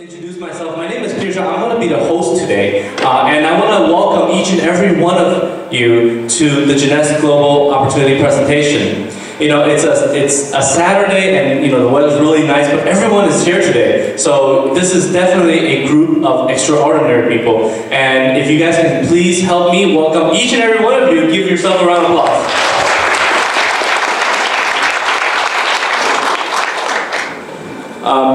Introduce myself. My name is Peter. I'm going to be the host today, and I want to welcome each and every one of you to the Jeunesse Global Opportunity presentation. You know, it's a Saturday, and you know the weather's really nice, but everyone is here today. So this is definitely a group of extraordinary people. And if you guys can please help me welcome each and every one of you, give yourself a round of applause.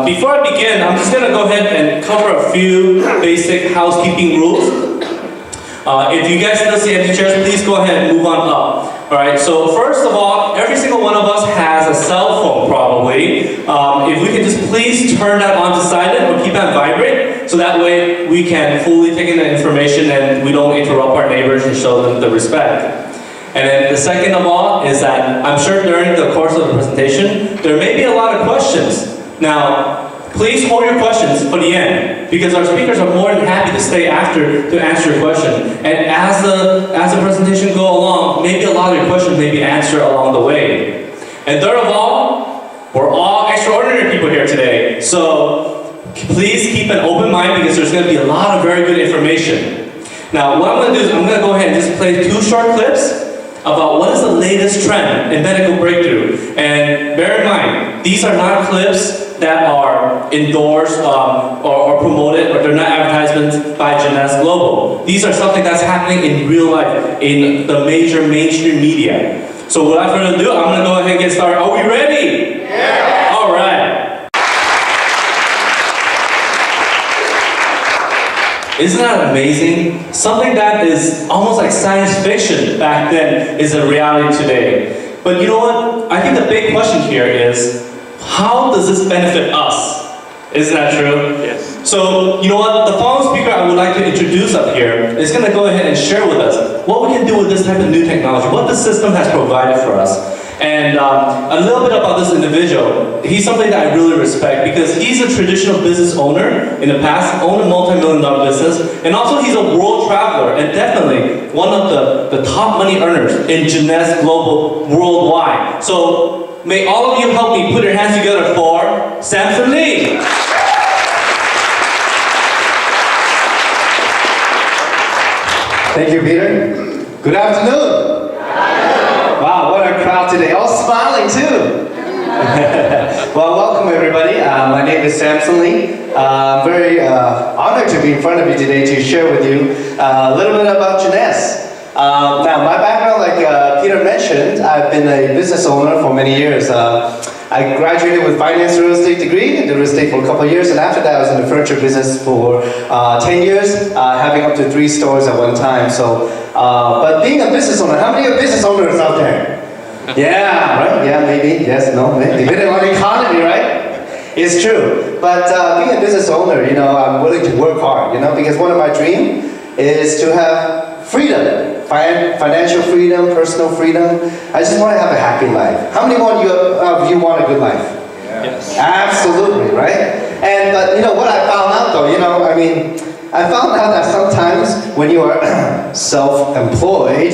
Before I begin, I'm just going to go ahead and cover a few basic housekeeping rules. If you guys still see empty chairs, please go ahead and move on up. Alright, so first of all, every single one of us has a cell phone probably. If we can just please turn that on to silent or keep that vibrate, so that way we can fully take in the information and we don't interrupt our neighbors and show them the respect. And then the second of all is that I'm sure during the course of the presentation, there may be a lot of questions. Now, please hold your questions for the end, because our speakers are more than happy to stay after to answer your question. And as the presentation goes along, maybe a lot of your questions may be answered along the way. And third of all, we're all extraordinary people here today. So please keep an open mind, because there's going to be a lot of very good information. Now, what I'm going to do is I'm going to go ahead and just play 2 short clips about what is the latest trend in medical breakthrough. And bear in mind, these are not clips that are endorsed or promoted, or they're not advertisements by Jeunesse Global. These are something that's happening in real life, in the major mainstream media. So without further ado, I'm gonna go ahead and get started. Are we ready? Yeah! All right. Isn't that amazing? Something that is almost like science fiction back then is a reality today. But you know what? I think the big question here is, how does this benefit us? Isn't that true? Yes. So, you know what? The following speaker I would like to introduce up here is going to go ahead and share with us what we can do with this type of new technology, what the system has provided for us. And a little bit about this individual. He's somebody that I really respect, because he's a traditional business owner in the past, owned a multi-million-dollar business, and also he's a world traveler, and definitely one of the top money earners in Jeunesse Global worldwide. So may all of you help me put your hands together for Samson Lee. Thank you, Peter. Good afternoon. Wow, what a crowd today. All smiling too. Well, welcome everybody. My name is Samson Lee. I'm very honored to be in front of you today to share with you a little bit about Jeunesse. Now, my background, like Peter mentioned, I've been a business owner for many years. I graduated with finance real estate degree, did real estate for a couple of years, and after that I was in the furniture business for 10 years, having up to 3 stores at one time. So, but being a business owner, how many are business owners out there? Yeah, right? Yeah, maybe, yes, no, maybe. Depending on the economy, right? It's true. But being a business owner, you know, I'm willing to work hard, you know, because one of my dreams is to have freedom, financial freedom, personal freedom. I just want to have a happy life. How many of you want a good life? Yeah. Yes. Absolutely, right? And but you know what I found out though, you know, I mean, I found out that sometimes when you are self-employed,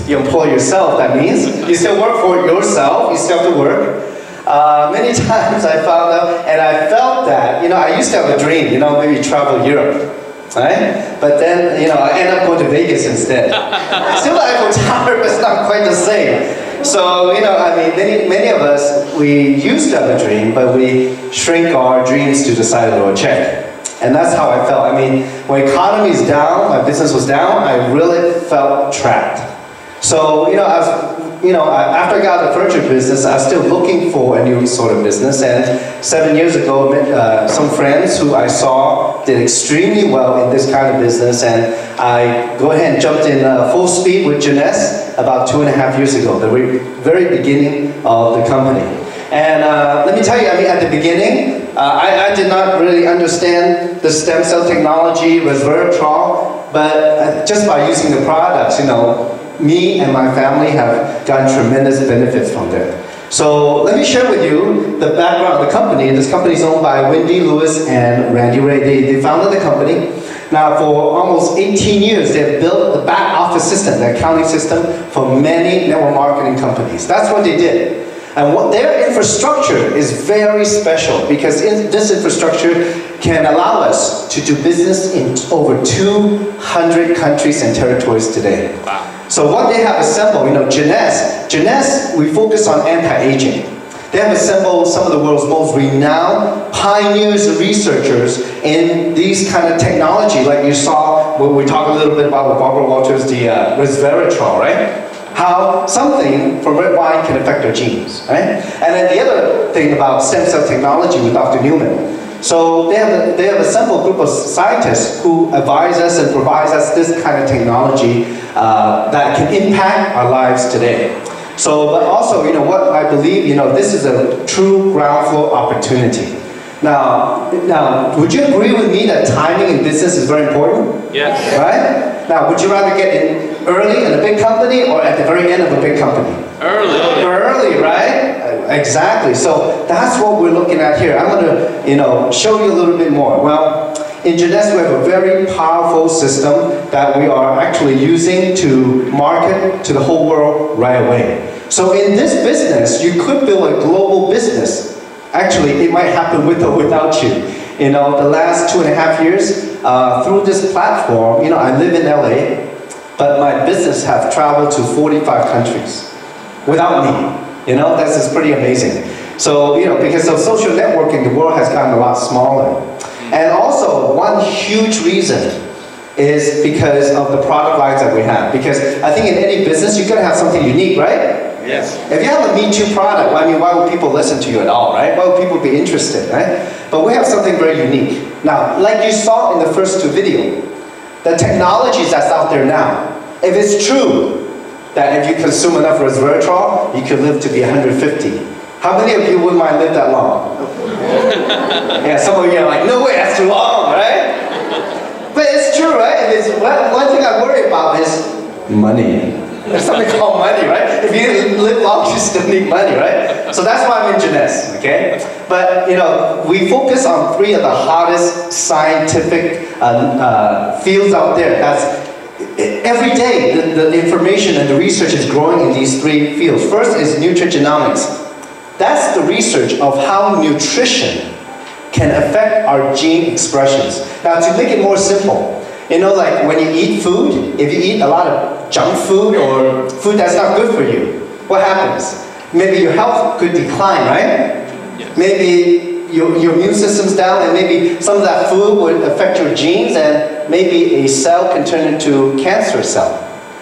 you employ yourself, that means you still work for yourself, you still have to work. Many times I found out, and I felt that, you know, I used to have a dream, you know, maybe travel Europe. Right? But then, you know, I end up going to Vegas instead. Still the Eiffel Tower, but it's not quite the same. So, you know, I mean, many of us, we used to have a dream, but we shrink our dreams to the size of our check. And that's how I felt. I mean, when economy is down, my business was down, I really felt trapped. So, you know, after I got out of the furniture business, I was still looking for a new sort of business. And 7 years ago, I met some friends who I saw did extremely well in this kind of business. And I go ahead and jumped in full speed with Jeunesse about 2.5 years ago, the very beginning of the company. And let me tell you, I mean, at the beginning, I did not really understand the stem cell technology, resveratrol, but just by using the products, you know, me and my family have gotten tremendous benefits from there. So let me share with you the background of the company. This company is owned by Wendy Lewis and Randy Ray. They founded the company. Now for almost 18 years, they've built the back office system, the accounting system for many network marketing companies. That's what they did. And what their infrastructure is very special because this infrastructure can allow us to do business in over 200 countries and territories today. Wow. So what they have assembled, Jeunesse, we focus on anti-aging. They have assembled some of the world's most renowned pioneers and researchers in these kind of technology, like you saw when we talked a little bit about with Barbara Walters, the resveratrol, right? How something from red wine can affect our genes, right? And then the other thing about stem cell technology with Dr. Newman. So they have assembled a group of scientists who advise us and provides us this kind of technology that can impact our lives today. So, but also, what I believe, this is a true ground floor opportunity. Now, would you agree with me that timing in business is very important? Yes. Right? Now, would you rather get in early in a big company or at the very end of a big company? Early. Early, right? Exactly. So that's what we're looking at here. I'm going to, show you a little bit more. Well, in Jeunesse, we have a very powerful system that we are actually using to market to the whole world right away. So in this business, you could build a global business. Actually, it might happen with or without you. The last 2.5 years, through this platform, I live in LA, but my business have traveled to 45 countries without me. This is pretty amazing. So, because of social networking, the world has gotten a lot smaller. And also, one huge reason is because of the product lines that we have. Because I think in any business, you're going to have something unique, right? Yes. If you have a Me Too product, why would people listen to you at all, right? Why would people be interested, right? But we have something very unique. Now, like you saw in the first two videos, the technologies that's out there now, if it's true that if you consume enough resveratrol, you can live to be 150. How many of you wouldn't mind live that long? Yeah, some of you are like, no way, that's too long, right? But it's true, right? And it's, one thing I worry about is money. There's something called money, right? If you live long, you still need money, right? So that's why I'm in Jeunesse, okay? But, we focus on 3 of the hottest scientific fields out there. That's every day, the information and the research is growing in these 3 fields. First is nutrigenomics. That's the research of how nutrition can affect our gene expressions. Now, to make it more simple, like when you eat food, if you eat a lot of junk food or food that's not good for you, what happens? Maybe your health could decline, right? Yes. Maybe your immune system's down, and maybe some of that food would affect your genes, and maybe a cell can turn into cancer cell,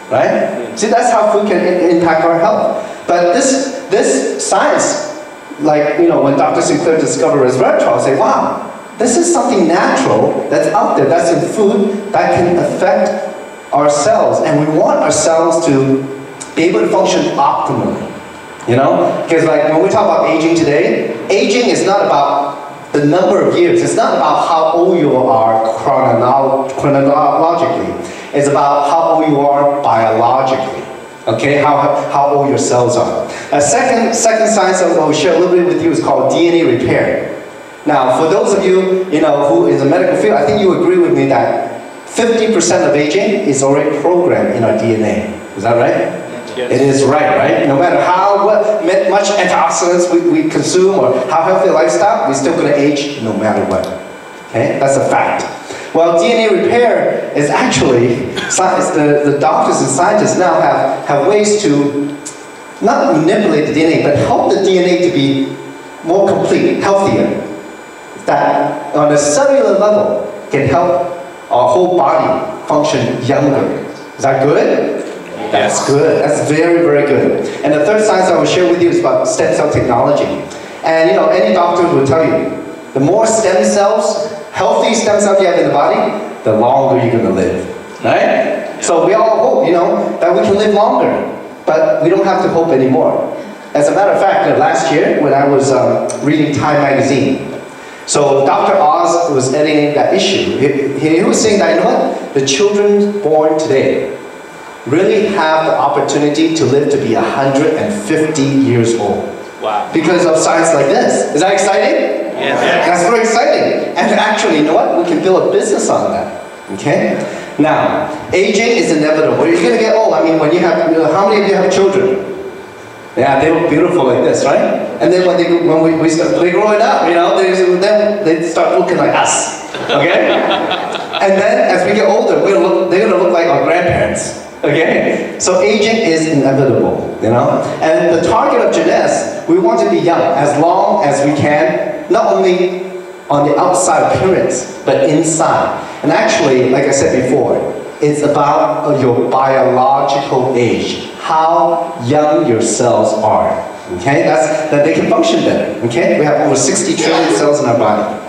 right? See, that's how food can impact our health. But this science, like, when Dr. Sinclair discovered resveratrol, say, wow, this is something natural that's out there, that's in food, that can affect our cells. And we want our cells to be able to function optimally. Because when we talk about aging today, aging is not about the number of years. It's not about how old you are chronologically. It's about how old you are biologically. Okay, how old your cells are. A second science I will share a little bit with you is called DNA repair. Now, for those of you, who is in the medical field, I think you agree with me that 50% of aging is already programmed in our DNA. Is that right? Yes. It is right? No matter how much antioxidants we consume or how healthy a lifestyle, we're still going to age no matter what. Okay, that's a fact. Well, DNA repair is actually, the doctors and scientists now have ways to not manipulate the DNA, but help the DNA to be more complete, healthier. That on a cellular level can help our whole body function younger. Is that good? Yes. That's good. That's very, very good. And the third science I will share with you is about stem cell technology. And any doctor will tell you, the more stem cells, healthy stem cells you have in the body, the longer you're going to live. Right? So we all hope, that we can live longer. But we don't have to hope anymore. As a matter of fact, last year when I was reading Time magazine, so Dr. Oz was editing that issue. He was saying that, what? The children born today really have the opportunity to live to be 150 years old. Wow. Because of science like this. Is that exciting? Yes. That's very exciting. And actually, what? We can build a business on that. Okay? Now, aging is inevitable. You're going to get old. When you have, how many of you have children? Yeah, they look beautiful like this, right? And then when we start, they're growing up, then they start looking like us, okay? And then as we get older, they're gonna look like our grandparents, okay? So aging is inevitable, And the target of Jeunesse, we want to be young as long as we can, not only on the outside appearance, but inside. And actually, like I said before, it's about your biological age, how young your cells are, okay? That they can function better, okay? We have over 60 trillion cells in our body.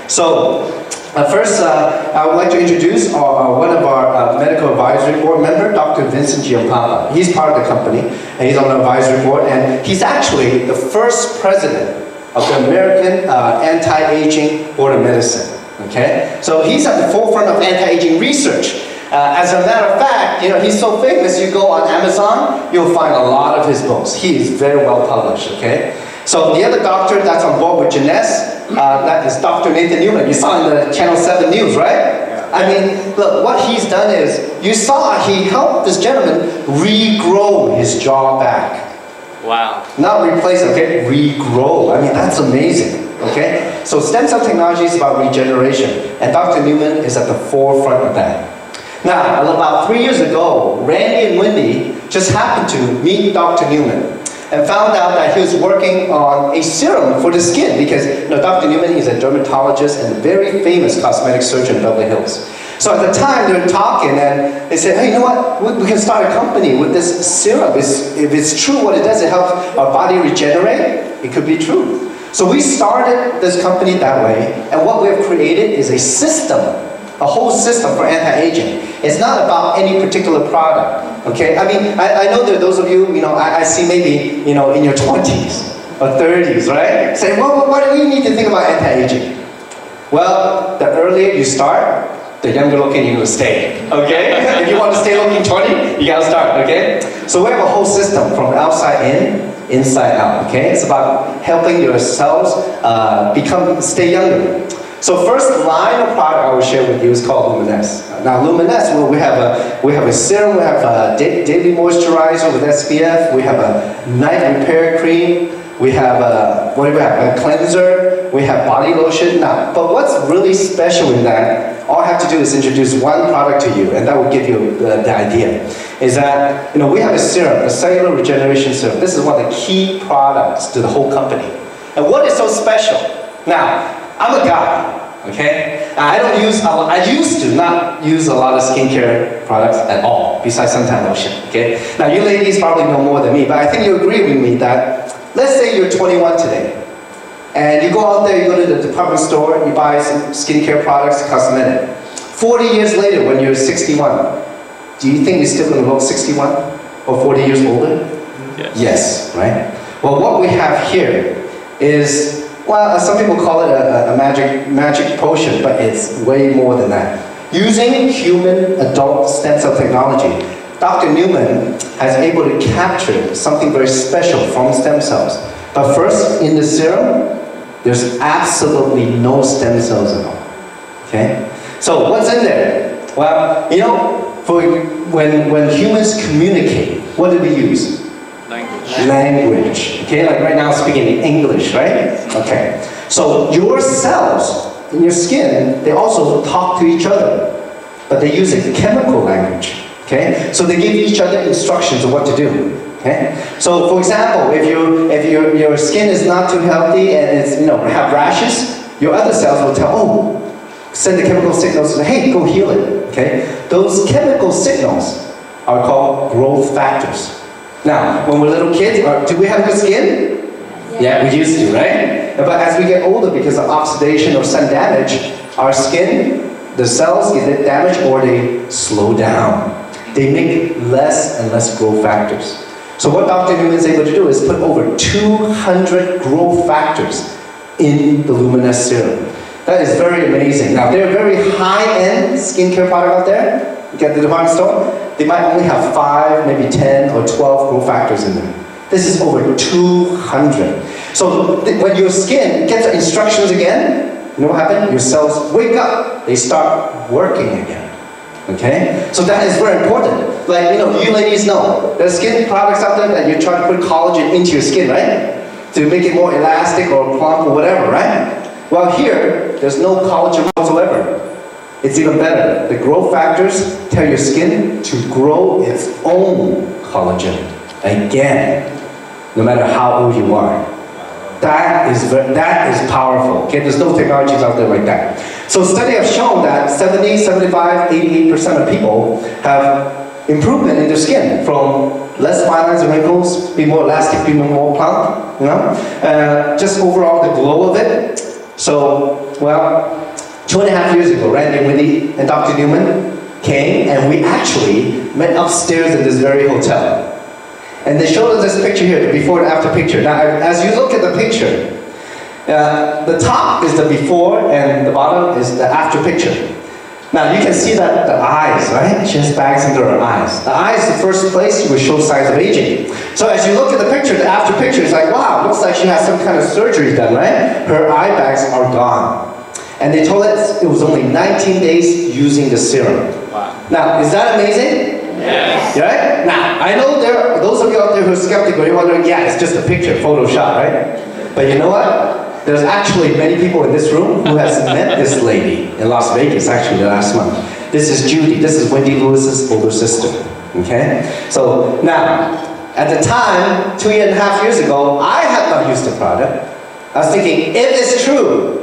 So, first, I would like to introduce one of our medical advisory board member, Dr. Vincent Giampapa. He's part of the company, and he's on the advisory board, and he's actually the first president of the American Anti-Aging Board of Medicine, okay? So he's at the forefront of anti-aging research. As a matter of fact, he's so famous, you go on Amazon, you'll find a lot of his books. He is very well published, okay? So the other doctor that's on board with Jeunesse, that is Dr. Nathan Newman. You saw in the Channel 7 News, right? Yeah. I mean, look, what he's done is, you saw he helped this gentleman regrow his jaw back. Wow. Not replace, okay? Regrow. I mean, that's amazing, okay? So stem cell technology is about regeneration, and Dr. Newman is at the forefront of that. Now, about 3 years ago, Randy and Wendy just happened to meet Dr. Newman and found out that he was working on a serum for the skin because Dr. Newman is a dermatologist and a very famous cosmetic surgeon in Beverly Hills. So at the time, they were talking and they said, hey, you know what? We can start a company with this serum. If it's true what it does, it helps our body regenerate, it could be true. So we started this company that way, and what we have created is a system, a whole system for anti-aging. It's not about any particular product, okay? I mean, I know that those of you, I see maybe, in your 20s or 30s, right? Say, well, why do we need to think about anti-aging? Well, the earlier you start, the younger looking you will stay, okay? If you want to stay looking 20, you gotta start, okay? So we have a whole system from outside in, inside out, okay? It's about helping your cells stay younger. So first line of product I will share with you is called Luminesce. Now Luminesce, we have a serum, we have a daily moisturizer with SPF, we have a night repair cream, we have a cleanser, we have body lotion. Now, but what's really special in that, all I have to do is introduce one product to you, and that will give you the idea. Is that, we have a serum, a cellular regeneration serum. This is one of the key products to the whole company. And what is so special? Now, I'm a guy, okay? I used to not use a lot of skincare products at all, besides suntan lotion, okay? Now, you ladies probably know more than me, but I think you agree with me that, let's say you're 21 today, and you go out there, you go to the department store, you buy some skincare products, cosmetic. 40 years later, when you're 61, do you think you're still going to look 61 or 40 years older? Yes. Yes, right? Well, what we have here is, well, some people call it a magic potion, but it's way more than that. Using human adult stem cell technology, Dr. Newman has able to capture something very special from stem cells. But first, in the serum, there's absolutely no stem cells at all. Okay? So what's in there? Well, when humans communicate, what do we use? Language. Okay, like right now I'm speaking in English, right? Okay. So your cells in your skin, they also talk to each other, but they use a chemical language. Okay? So they give each other instructions of what to do. Okay? So for example, if your skin is not too healthy and it's have rashes, your other cells will tell, send the chemical signals to say, hey, go heal it. Okay? Those chemical signals are called growth factors. Now, when we're little kids, do we have good skin? Yeah, we used to, right? But as we get older, because of oxidation or sun damage, our skin, the cells get damaged or they slow down. They make less and less growth factors. So what Dr. Newman is able to do is put over 200 growth factors in the Luminesce serum. That is very amazing. Now, there are very high-end skincare products out there. You get the department store, they might only have 5, maybe 10 or 12 growth factors in them. This is over 200. So when your skin gets the instructions again, you know what happens? Your cells wake up. They start working again. Okay? So that is very important. Like, you ladies know, there's skin products out there that you try to put collagen into your skin, right? To make it more elastic or plump or whatever, right? Well, here, there's no collagen whatsoever. It's even better. The growth factors tell your skin to grow its own collagen. Again, no matter how old you are. That is powerful. Okay, there's no technologies out there like that. So studies have shown that 70, 75, 88% of people have improvement in their skin, from less fine lines and wrinkles, be more elastic, be more plump, just overall the glow of it. So, well, 2.5 years ago, Randy Whitney and Dr. Newman came, and we actually met upstairs in this very hotel. And they showed us this picture here, the before and after picture. Now, as you look at the picture, the top is the before and the bottom is the after picture. Now, you can see that the eyes, right? She has bags under her eyes. The eye is the first place you will show signs of aging. So as you look at the picture, the after picture, it's like, wow, looks like she has some kind of surgery done, right? Her eye bags are gone. And they told us it was only 19 days using the serum. Wow. Now, is that amazing? Yes. Right? Now, I know there are those of you out there who are skeptical, you're wondering, yeah, it's just a picture, Photoshop, right? But you know what? There's actually many people in this room who has met this lady in Las Vegas, actually, last month. This is Judy. This is Wendy Lewis's older sister. Okay? So, now, at the time, 2.5 years ago, I had not used the product. I was thinking, if it's true,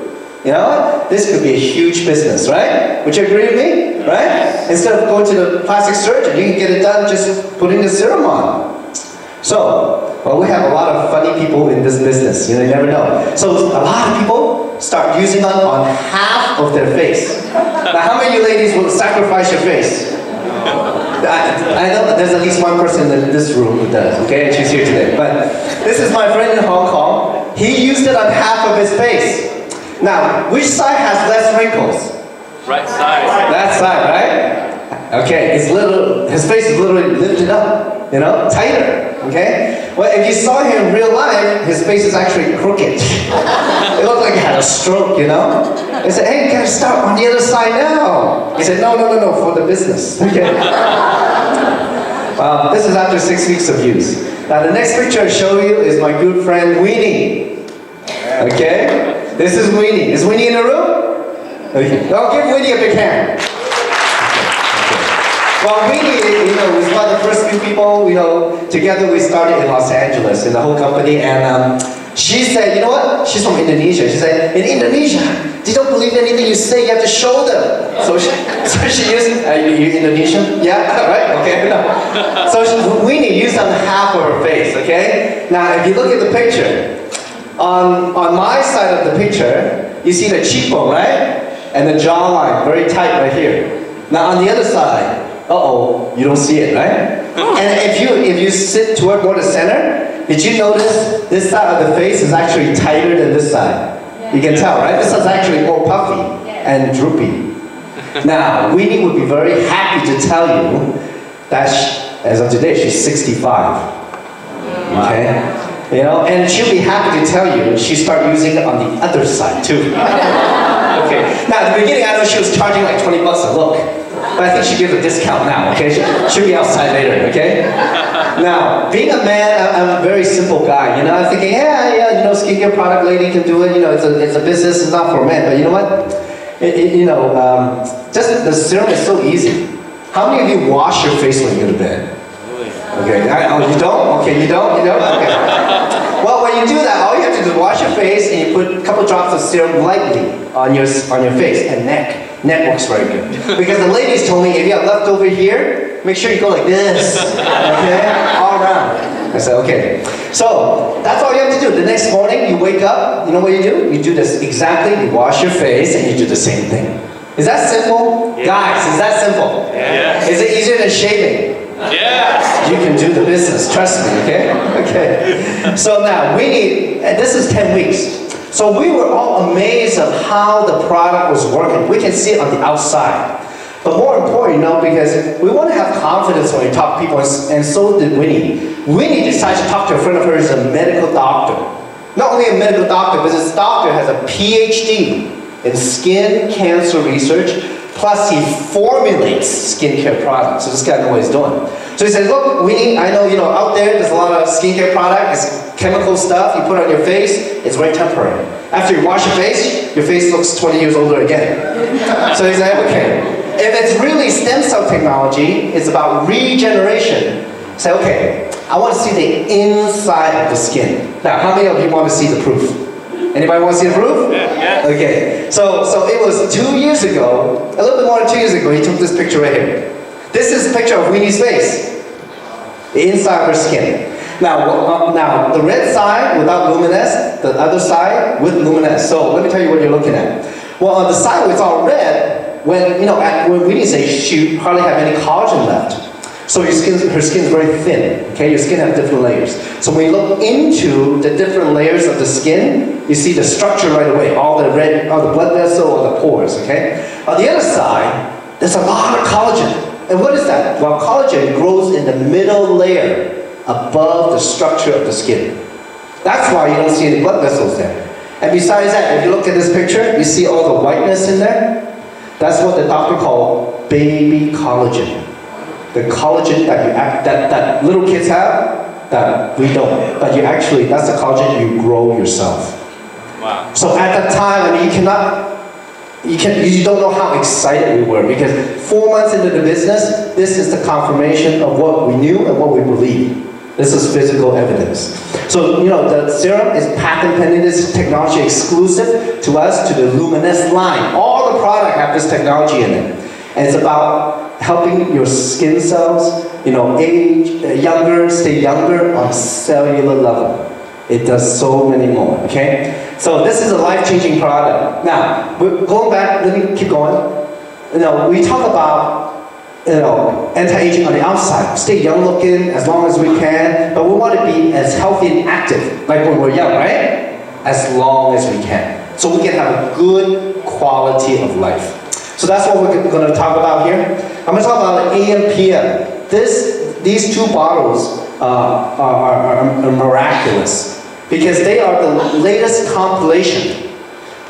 this could be a huge business, right? Would you agree with me? Right? Instead of going to the plastic surgeon, you can get it done just putting the serum on. So, well, we have a lot of funny people in this business. You never know. So, a lot of people start using it on half of their face. Now, how many of you ladies will sacrifice your face? I know that there's at least one person in this room who does, okay? And she's here today. But this is my friend in Hong Kong. He used it on half of his face. Now, which side has less wrinkles? Right side. That side, right? Okay, his face is literally lifted up, tighter, okay? Well, if you saw him in real life, his face is actually crooked. It looked like he had a stroke, I said, hey, you gotta start on the other side now. He said, no, for the business, okay? This is after 6 weeks of use. Now, the next picture I show you is my good friend, Weenie. Okay? This is Weenie. Is Weenie in the room? Okay. I'll give Weenie a big hand. Okay. Well, Weenie, was one of the first few people, together we started in Los Angeles, in the whole company, and she said, you know what? She's from Indonesia. She said, in Indonesia, they don't believe anything you say, you have to show them. So she used, are you Indonesian? Yeah, right, okay. No. So Weenie used on half of her face, okay? Now, if you look at the picture, on my side of the picture, you see the cheekbone, right? And the jawline, very tight right here. Now on the other side, you don't see it, right? And if you sit toward more the center, did you notice this side of the face is actually tighter than this side? You can tell, right? This is actually more puffy and droopy. Now, Weenie would be very happy to tell you that as of today, she's 65. Okay? And she'll be happy to tell you she started using it on the other side too. Okay. Now at the beginning, I know she was charging like $20 a look, but I think she gives a discount now. Okay, she'll be outside later. Okay. Now, being a man, I'm a very simple guy. I'm thinking, skincare product lady can do it. It's a business. It's not for men. But you know what? Just the serum is so easy. How many of you wash your face when you go to bed? Okay, you don't? Okay, you don't? Okay. Well, when you do that, all you have to do is wash your face and you put a couple drops of serum lightly on your face and neck. Neck works very good. Because the ladies told me, if you have leftover here, make sure you go like this. Okay? All around. I said, okay. So, that's all you have to do. The next morning, you wake up, you know what you do? You do this exactly, you wash your face and you do the same thing. Is that simple? Yeah. Guys, is that simple? Yeah. Is it easier than shaving? Yes. You can do the business, trust me, okay? Okay. So now, this is 10 weeks. So we were all amazed of how the product was working. We can see it on the outside. But more important, because we want to have confidence when we talk to people, and so did Winnie. Winnie decided to talk to a friend of hers, a medical doctor. Not only a medical doctor, but this doctor has a PhD in skin cancer research plus he formulates skincare products. So this guy knows what he's doing. So he says, look, I know, out there's a lot of skincare product, it's chemical stuff you put on your face, it's very temporary. After you wash your face looks 20 years older again. So he's like, okay, if it's really stem cell technology, it's about regeneration. Say, okay, I want to see the inside of the skin. Now, how many of you want to see the proof? Anybody want to see the proof? Yeah. Okay, so it was 2 years ago, a little bit more than 2 years ago, he took this picture right here. This is a picture of Winnie's face, the inside of her skin. Now the red side without Luminesce, the other side with Luminesce. So let me tell you what you're looking at. Well, on the side where it's all red, when Winnie's age, she hardly have any collagen left. So her skin is very thin, okay? Your skin has different layers. So when you look into the different layers of the skin, you see the structure right away, all the blood vessel, all the pores, okay? On the other side, there's a lot of collagen. And what is that? Well, collagen grows in the middle layer above the structure of the skin. That's why you don't see any blood vessels there. And besides that, if you look at this picture, you see all the whiteness in there? That's what the doctor called baby collagen. The collagen that little kids have, that we don't. But that's the collagen you grow yourself. Wow. So at that time, you don't know how excited we were, because 4 months into the business, this is the confirmation of what we knew and what we believed. This is physical evidence. So, the serum is patent pending. This is technology exclusive to us, to the Luminesce line. All the product have this technology in it. And it's about helping your skin cells, age younger, stay younger on a cellular level. It does so many more, okay? So this is a life-changing product. Now, we're going back, let me keep going. We talk about anti-aging on the outside. Stay young looking as long as we can, but we want to be as healthy and active, like when we're young, right? As long as we can. So we can have a good quality of life. So that's what we're going to talk about here. I'm going to talk about AM PM. These two bottles are miraculous, because they are the latest compilation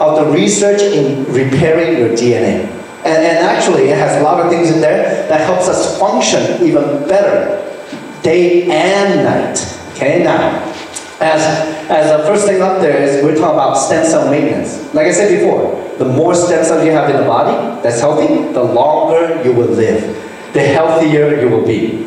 of the research in repairing your DNA. And actually, it has a lot of things in there that helps us function even better, day and night. Okay, now, as the first thing up there is, we're talking about stem cell maintenance. Like I said before, the more stem cells you have in the body that's healthy, the longer you will live, the healthier you will be.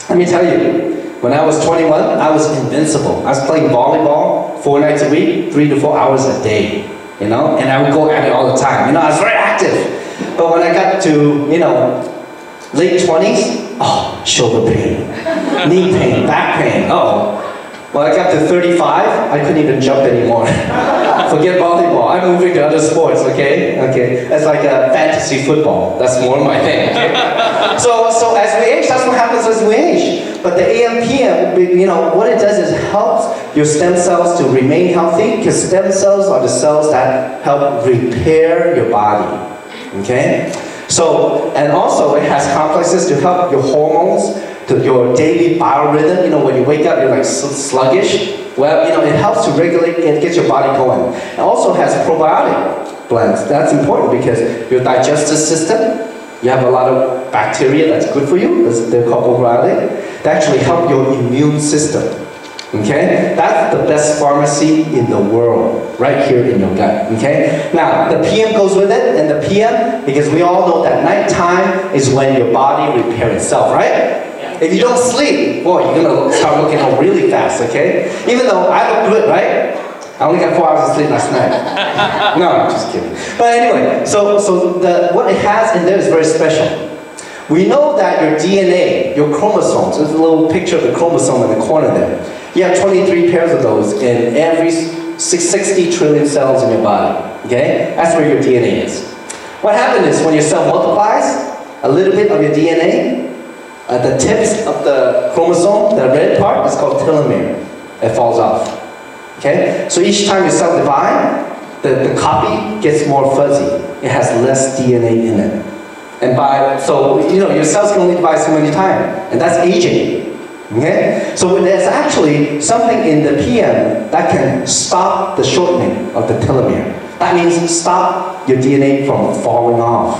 Let me tell you, when I was 21, I was invincible. I was playing volleyball 4 nights a week, 3 to 4 hours a day, and I would go at it all the time. I was very active. But when I got to, late 20s, shoulder pain, knee pain, back pain, When I got to 35, I couldn't even jump anymore. Forget volleyball, I'm moving to other sports, okay? That's like a fantasy football. That's more my thing, okay? So as we age, that's what happens as we age. But the AMPM, what it does is helps your stem cells to remain healthy, because stem cells are the cells that help repair your body. Okay? So, and also it has complexes to help your hormones, to your daily biorhythm. When you wake up, you're like sluggish. Well, it helps to regulate and get your body going. It also has probiotic blends. That's important because your digestive system, you have a lot of bacteria that's good for you. They're called probiotic. They actually help your immune system. Okay? That's the best pharmacy in the world, right here in your gut. Okay? Now, the PM goes with it, and the PM, because we all know that nighttime is when your body repairs itself, right? If you don't sleep, boy, you're gonna start looking old really fast, okay? Even though I look good, right? I only got 4 hours of sleep last night. No, I'm just kidding. But anyway, so what it has in there is very special. We know that your DNA, your chromosomes, there's a little picture of the chromosome in the corner there. You have 23 pairs of those in every 60 trillion cells in your body, okay? That's where your DNA is. What happens is when your cell multiplies, a little bit of your DNA, the tips of the chromosome, the red part, is called telomere. It falls off, okay? So each time your cell divides, the copy gets more fuzzy. It has less DNA in it. And your cells can only divide so many times, and that's aging. Okay? So there's actually something in the PM that can stop the shortening of the telomere. That means stop your DNA from falling off.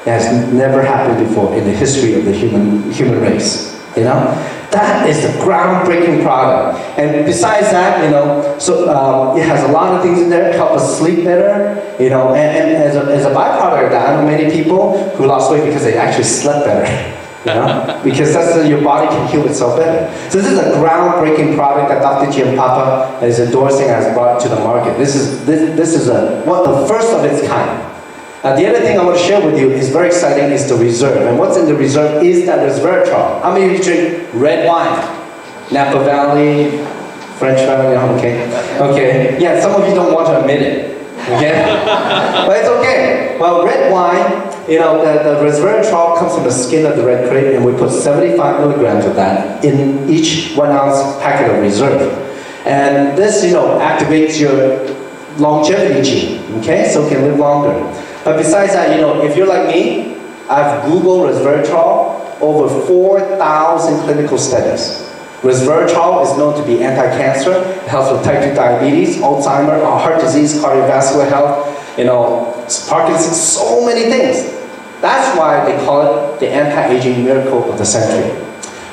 It has never happened before in the history of the human race. You know, that is the groundbreaking product. And besides that, you know, so it has a lot of things in there to help us sleep better. You know, and as a byproduct of that, I know many people who lost weight because they actually slept better. You know, because that's your body can heal itself better. So this is a groundbreaking product that Dr. Giampapa is endorsing and has brought to the market. This is the first of its kind. The other thing I want to share with you is very exciting is the reserve. And what's in the reserve is that resveratrol. How many of you drink red wine? Napa Valley, French Valley, okay. Yeah, some of you don't want to admit it. Okay? But it's okay. Well, red wine, you know, the resveratrol comes from the skin of the red grape, and we put 75 milligrams of that in each 1 ounce packet of reserve. And this, you know, activates your longevity gene, okay? So you can live longer. But besides that, you know, if you're like me, I've Googled resveratrol, over 4,000 clinical studies. Resveratrol is known to be anti-cancer, it helps with type 2 diabetes, Alzheimer's, heart disease, cardiovascular health, you know, Parkinson's, so many things. That's why they call it the anti-aging miracle of the century.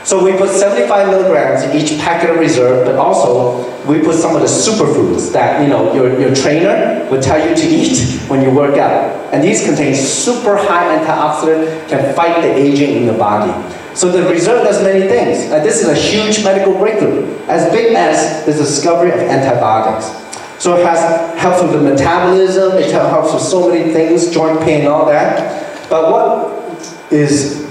So we put 75 milligrams in each packet of reserve, but also we put some of the superfoods that, you know, your trainer would tell you to eat when you work out. And these contain super high antioxidant, can fight the aging in the body. So the reserve does many things. And this is a huge medical breakthrough, as big as the discovery of antibiotics. So it helps with the metabolism, it helps with so many things, joint pain and all that. But what is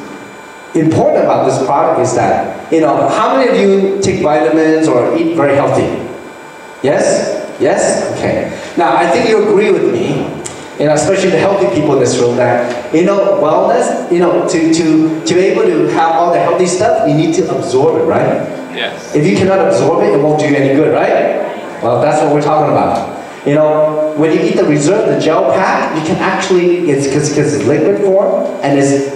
important about this product is that, you know, how many of you take vitamins or eat very healthy? Yes? Yes? Okay. Now, I think you agree with me, you know, especially the healthy people in this room, that, you know, wellness, you know, to be able to have all the healthy stuff, you need to absorb it, right? Yes. If you cannot absorb it, it won't do you any good, right? Well, that's what we're talking about. You know, when you eat the reserve, the gel pack, you can actually, because it's liquid form and it's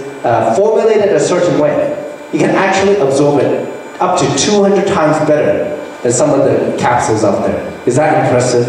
formulated a certain way, you can actually absorb it up to 200 times better than some of the capsules out there. Is that impressive?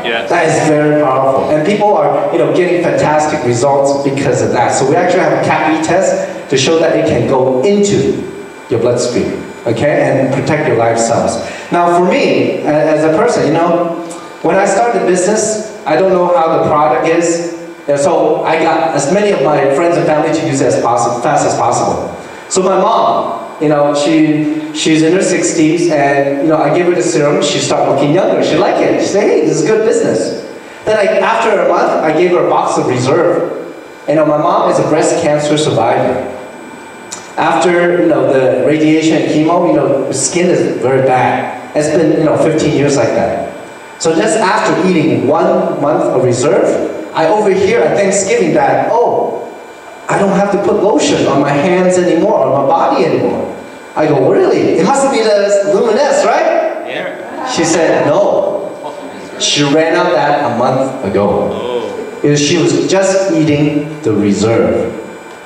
Yes. That is very powerful. And people are, you know, getting fantastic results because of that. So we actually have a CAP-E test to show that it can go into your bloodstream, okay, and protect your life cells. Now for me, as a person, you know, when I started business, I don't know how the product is. And so I got as many of my friends and family to use it as fast as possible. So my mom, you know, she's in her 60s, and, you know, I give her the serum, she started looking younger, she liked it. She said, hey, this is good business. Then after a month, I gave her a box of reserve. You know, my mom is a breast cancer survivor. After, you know, the radiation and chemo, you know, her skin is very bad. It's been, you know, 15 years like that. So just after eating 1 month of reserve, I overhear at Thanksgiving that, oh, I don't have to put lotion on my hands anymore, or my body anymore. I go, really? It must be the Luminesce, right? Yeah. She said, no. She ran out that a month ago. Oh. Because she was just eating the reserve.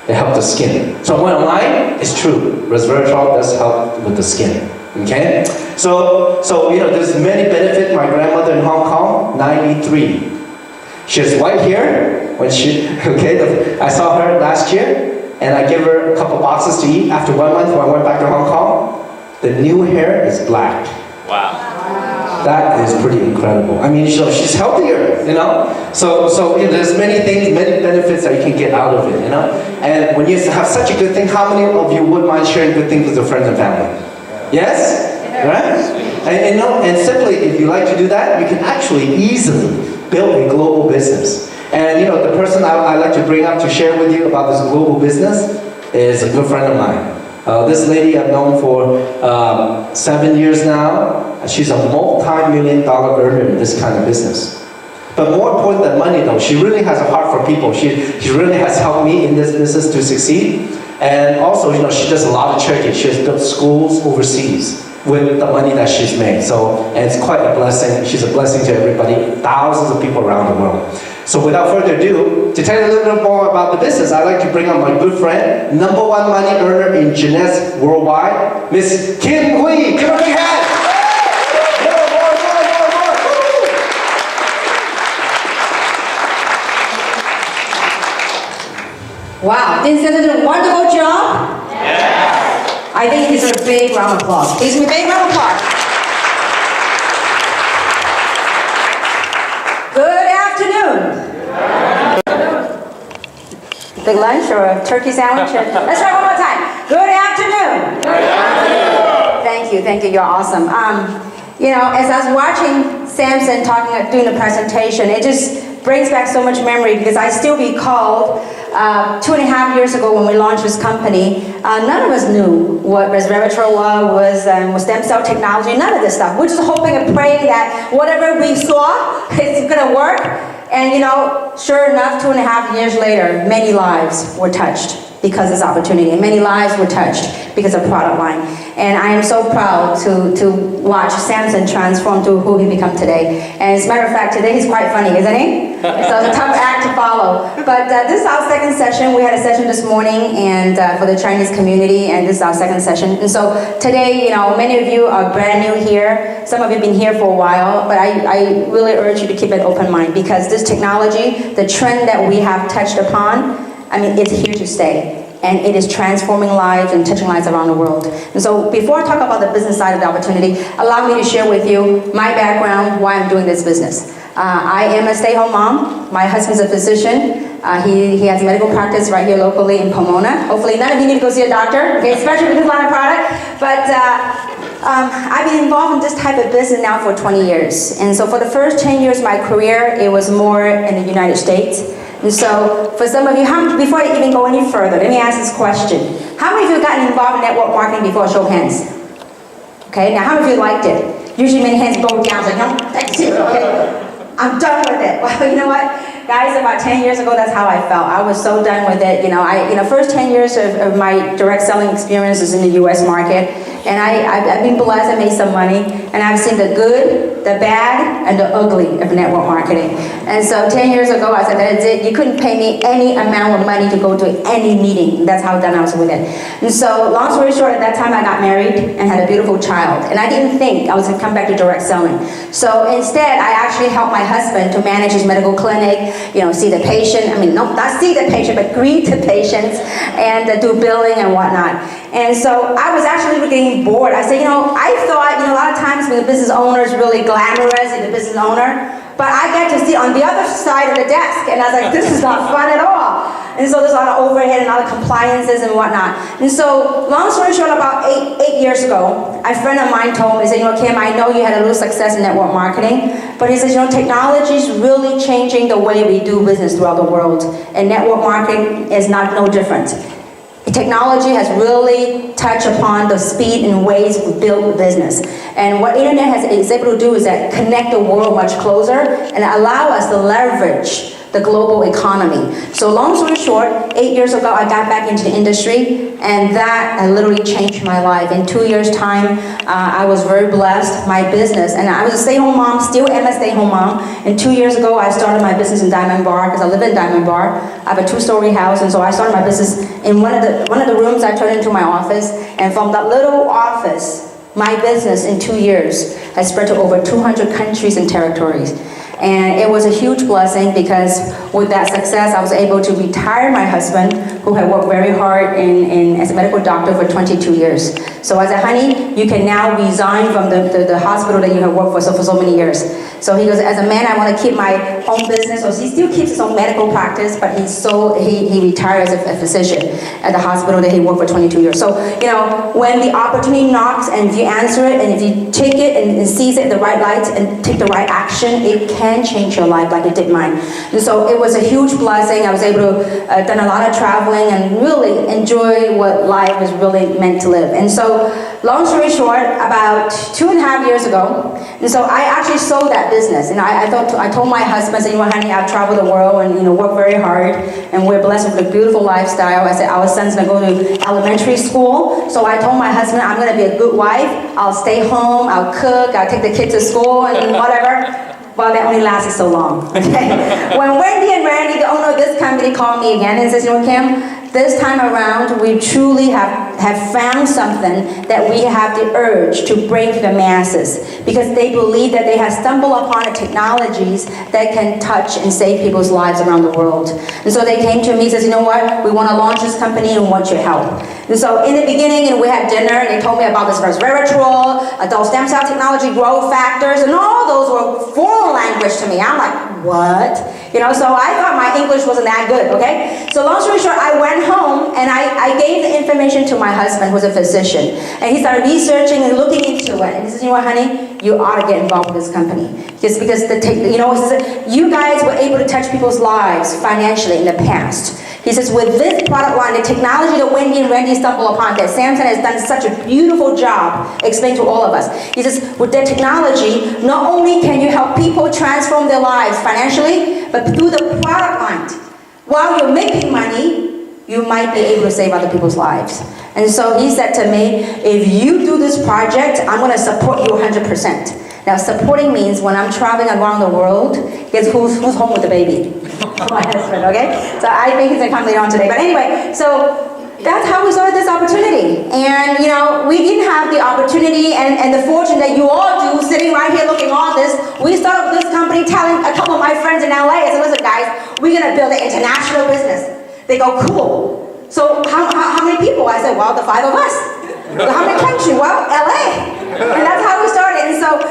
It helped the skin. So I went online, it's true. Resveratrol does help with the skin. Okay? So you know, there's many benefits. My grandmother in Hong Kong, 93. She has white hair when I saw her last year, and I gave her a couple boxes to eat. After 1 month, when I went back to Hong Kong, the new hair is black. Wow. That is pretty incredible. I mean, she's healthier, you know? So you know, there's many things, many benefits that you can get out of it, you know? And when you have such a good thing, how many of you wouldn't mind sharing good things with your friends and family? Yes? Right? And, you know, and simply, if you like to do that, you can actually easily build a global business. And you know, the person I like to bring up to share with you about this global business is a good friend of mine. This lady I've known for 7 years now. She's a multi-million-dollar earner in this kind of business. But more important than money though, she really has a heart for people. She really has helped me in this business to succeed. And also, you know, she does a lot of charity. She has built schools overseas with the money that she's made. So, and it's quite a blessing. She's a blessing to everybody, thousands of people around the world. So without further ado, to tell you a little bit more about the business, I'd like to bring on my good friend, #1 money earner in Jeunesse Worldwide, Miss Kim Hui. Give her a big hand. Wow, didn't Samson do a wonderful job? Yes. I think he deserves a big round of applause. Please give me a big round of applause. Good afternoon. Big lunch or a turkey sandwich? Let's try one more time. Good afternoon. Good afternoon. Thank you, you're awesome. You know, as I was watching Samson doing the presentation, it just brings back so much memory because I still recall 2.5 years ago when we launched this company, none of us knew what resveratrol was stem cell technology, none of this stuff. We're just hoping and praying that whatever we saw is going to work. And you know, sure enough, 2.5 years later, many lives were touched because of this opportunity, and many lives were touched because of product line. And I am so proud to watch Samson transform to who he become today. And as a matter of fact, today he's quite funny, isn't he? So it's a tough act to follow. But this is our second session. We had a session this morning and for the Chinese community, and this is our second session. And so today, you know, many of you are brand new here. Some of you have been here for a while, but I really urge you to keep an open mind because this technology, the trend that we have touched upon, I mean, it's here to stay. And it is transforming lives and touching lives around the world. And so before I talk about the business side of the opportunity, allow me to share with you my background, why I'm doing this business. I am a stay-home mom. My husband's a physician. He has a medical practice right here locally in Pomona. Hopefully none of you need to go see a doctor, okay, especially with this line of product. But I've been involved in this type of business now for 20 years. And so for the first 10 years of my career, it was more in the United States. And so, for some of you, before I even go any further, let me ask this question. How many of you have gotten involved in network marketing before? Show of hands. Okay, now how many of you liked it? Usually many hands go down, like, no, that's it, okay? I'm done with it. Well, you know what? Guys, about 10 years ago, that's how I felt. I was so done with it. You know, first 10 years of my direct selling experience is in the US market. And I've been blessed, I made some money, and I've seen the good, the bad, and the ugly of network marketing. And so 10 years ago, I said, that's it. You couldn't pay me any amount of money to go to any meeting. That's how done I was with it. And so, long story short, at that time I got married and had a beautiful child. And I didn't think I was gonna come back to direct selling. So instead, I actually helped my husband to manage his medical clinic, you know, see the patient, not see the patient, but greet the patients, and do billing and whatnot. And so I was actually getting bored. I said, you know, I thought, you know, a lot of times when the business owner is really glamorous and the business owner, but I get to sit on the other side of the desk, and I was like, this is not fun at all. And so there's a lot of overhead and a lot of compliances and whatnot. And so, long story short, about eight years ago, a friend of mine told me, he said, you know, Kim, I know you had a little success in network marketing, but he says, you know, technology is really changing the way we do business throughout the world, and network marketing is no different. Technology has really touched upon the speed and ways we build business. And what internet is able to do is that connect the world much closer and allow us to leverage the global economy. So long story short, 8 years ago, I got back into the industry, and that literally changed my life. In 2 years' time, I was very blessed. My business, and I was a stay-home mom, still am a stay-home mom. And 2 years ago, I started my business in Diamond Bar, because I live in Diamond Bar. I have a 2-story house, and so I started my business in one of the rooms I turned into my office. And from that little office, my business in 2 years has spread to over 200 countries and territories. And it was a huge blessing because with that success, I was able to retire my husband, who had worked very hard as a medical doctor for 22 years. So I said, honey, you can now resign from the hospital that you have worked for so many years. So he goes, as a man, I want to keep my own business. So he still keeps his own medical practice, but he retired as a physician at the hospital that he worked for 22 years. So, you know, when the opportunity knocks and if you answer it and if you take it and seize it in the right light and take the right action, it can change your life like it did mine. And so it was a huge blessing. I was able to done a lot of traveling and really enjoy what life is really meant to live. And so, long story short, about 2.5 years ago, and so I actually sold that business. And I told my husband, I said, you know, honey, I've traveled the world and, you know, worked very hard, and we're blessed with a beautiful lifestyle. I said, our son's gonna go to elementary school. So I told my husband, I'm gonna be a good wife. I'll stay home, I'll cook, I'll take the kids to school and whatever. Well, that only lasted so long, okay? When Wendy and Randy, the owner of this company, called me again and says, you know, Kim, this time around, we truly have found something that we have the urge to bring to the masses, because they believe that they have stumbled upon the technologies that can touch and save people's lives around the world. And so they came to me and says, you know what, we want to launch this company and want your help. And so in the beginning, and we had dinner, and they told me about this resveratrol, adult stem cell technology, growth factors, and all those were foreign language to me. I'm like, what? You know, so I thought my English wasn't that good, okay? So long story short, I went home and I gave the information to my husband, who's a physician. And he started researching and looking into it. And he says, you know what, honey, you ought to get involved with this company. Just because, you guys were able to touch people's lives financially in the past. He says, with this product line, the technology that Wendy and Randy stumbled upon, that Samson has done such a beautiful job explaining to all of us. He says, with that technology, not only can you help people transform their lives financially, but through the product line, while you're making money, you might be able to save other people's lives. And so he said to me, if you do this project, I'm going to support you 100%. Now, supporting means when I'm traveling around the world, guess who's home with the baby? My husband, okay? So I think he's going to come later on today. But anyway, so that's how we started this opportunity. And, we didn't have the opportunity and the fortune that you all do, sitting right here looking all this. We started this company telling a couple of my friends in LA, I said, listen, guys, we're going to build an international business. They go, cool. So how many people? I said, well, the 5 of us. So how many countries? Well, LA. And that's how we started. And so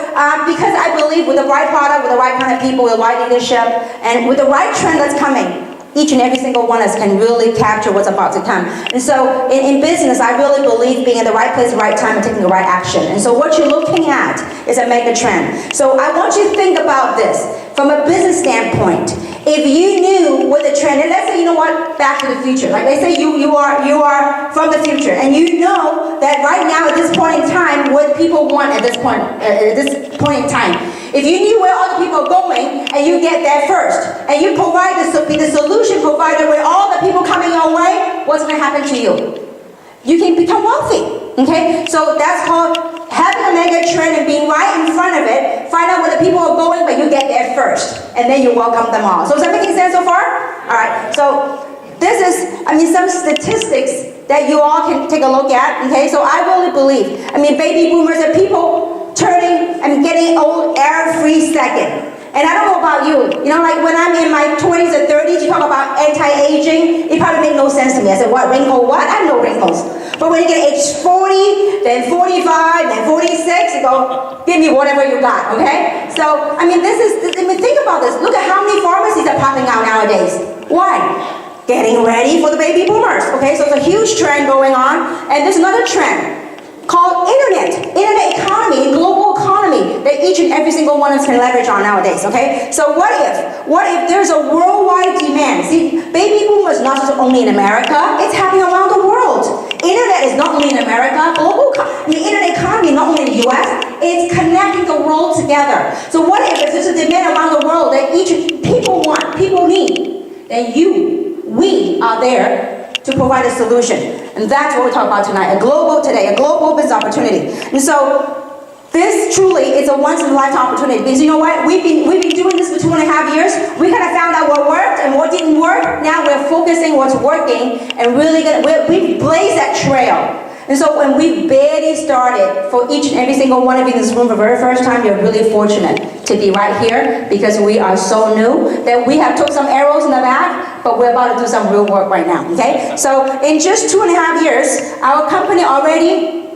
because I believe with the right product, with the right kind of people, with the right leadership, and with the right trend that's coming, each and every single one of us can really capture what's about to come. And so in business, I really believe being in the right place at the right time and taking the right action. And so what you're looking at is a mega trend. So I want you to think about this from a business standpoint. If you knew what the trend, and let's say, you know what, back to the future. Like they say you are from the future, and you know that right now at this point in time, what people want at this point in time. If you knew where other people are going, and you get there first, and you provide be the solution provider where all the people coming your way, what's going to happen to you? You can become wealthy. Okay? So that's called having a mega trend and being right in front of it. Find out where the people are going, but you get there first, and then you welcome them all. So is that making sense so far? All right. So this is, some statistics that you all can take a look at. Okay? So I really believe, baby boomers are people turning and getting old every second. And I don't know about you, like when I'm in my 20s or 30s, you talk about anti-aging, it probably made no sense to me. I said, what, wrinkle what? I have no wrinkles. But when you get age 40, then 45, then 46, you go, give me whatever you got, okay? So, think about this. Look at how many pharmacies are popping out nowadays. Why? Getting ready for the baby boomers, okay? So it's a huge trend going on. And there's another trend called internet economy, global economy that each and every single one of us can leverage on nowadays, okay? So what if there's a worldwide demand? See, baby boom is not just only in America, it's happening around the world. Internet is not only in America, the internet economy is not only in the US, it's connecting the world together. So what if there's a demand around the world that people need, then we are there to provide a solution. And that's what we're talking about tonight, a global business opportunity. And so this truly is a once-in-a-lifetime opportunity, because you know what, we've been doing this for 2.5 years. We kind of found out what worked and what didn't work. Now we're focusing what's working and really we blaze that trail. And so when we barely started, for each and every single one of you in this room for the very first time, you're really fortunate to be right here, because we are so new that we have took some arrows in the back, but we're about to do some real work right now, okay? So in just 2.5 years, our company already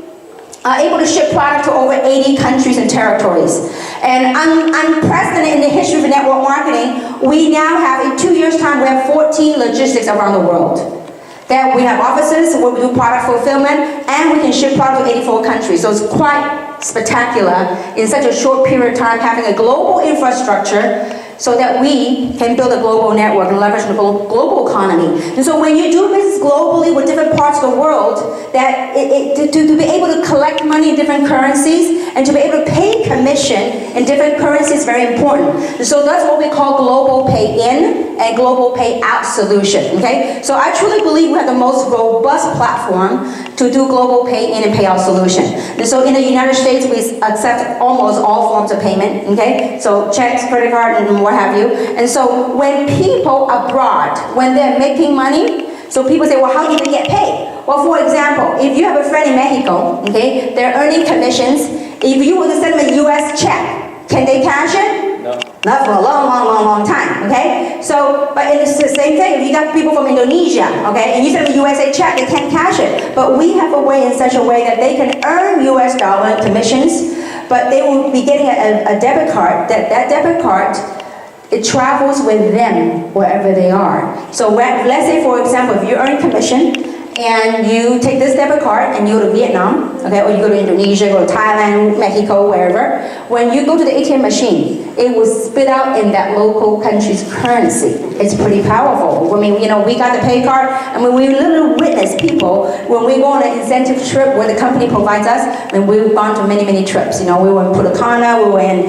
able to ship product to over 80 countries and territories. And unprecedented in the history of network marketing, we now have, in 2 years' time, we have 14 logistics around the world. That we have offices where we do product fulfillment, and we can ship product to 84 countries. So it's quite spectacular in such a short period of time, having a global infrastructure so that we can build a global network and leverage the global economy. And so when you do business globally with different parts of the world, that to be able to collect money in different currencies and to be able to pay commission in different currencies is very important. And so that's what we call global pay in and global pay out solution, okay? So I truly believe we have the most robust platform to do global pay in and pay out solution. And so in the United States, we accept almost all forms of payment, okay? So checks, credit card, and what have you. And so when people abroad, when they're making money, So people say, well, how do they get paid? Well, for example, if you have a friend in Mexico, okay, they're earning commissions. If you were to send them a US check, can they cash it? No. Not for a long time, okay? So, but it's the same thing. If you got people from Indonesia, okay, and you send them a USA check, they can't cash it. But we have a way in such a way that they can earn US dollar commissions, but they will be getting a debit card. That debit card, it travels with them wherever they are. So let's say, for example, if you earn commission, and you take this debit card and you go to Vietnam, okay, or you go to Indonesia, go to Thailand, Mexico, wherever. When you go to the ATM machine, it will spit out in that local country's currency. It's pretty powerful. I mean, you know, we got the pay card, and when we literally witness people, when we go on an incentive trip where the company provides us, and we've gone to many trips. You know, we were in Punta Cana, we were in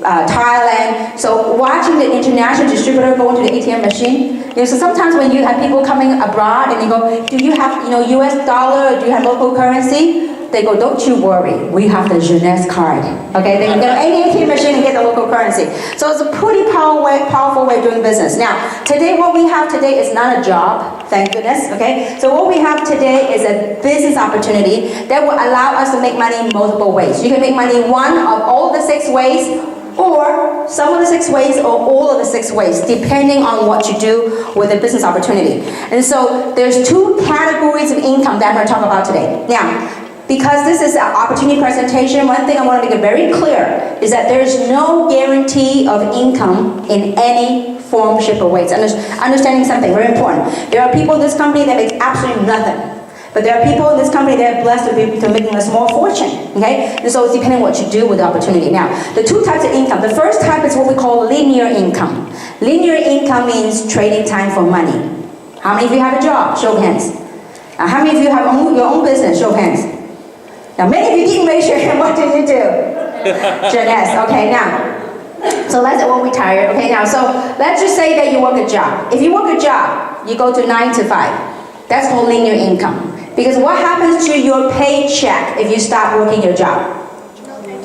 Thailand. So watching the international distributor go into the ATM machine, you know, so sometimes when you have people coming abroad and they go, do you have, you know, US dollar, or do you have local currency? They go, don't you worry, we have the Jeunesse card. Okay, they can go to any ATM machine and get the local currency. So it's a pretty powerful way of doing business. Now, today, what we have today is not a job, thank goodness, okay? So what we have today is a business opportunity that will allow us to make money in multiple ways. You can make money one of all the 6 ways, or some of the 6 ways, or all of the 6 ways, depending on what you do with a business opportunity. And so there's 2 categories of income that I'm going to talk about today. Now, because this is an opportunity presentation, one thing I want to make it very clear is that there's no guarantee of income in any form, shape, or way. It's understanding something very important. There are people in this company that make absolutely nothing. But there are people in this company that are blessed to making a small fortune, okay? And so it's depending on what you do with the opportunity. Now, the 2 types of income. The first type is what we call linear income. Linear income means trading time for money. How many of you have a job? Show of hands. How many of you have your own business? Show of hands. Now, many of you didn't raise your hand. What did you do? Jeunesse. Okay, now. So let's say we're retired. Okay, now, so let's just say that you work a job. If you work a job, you go to 9 to 5. That's called linear income. Because what happens to your paycheck if you stop working your job?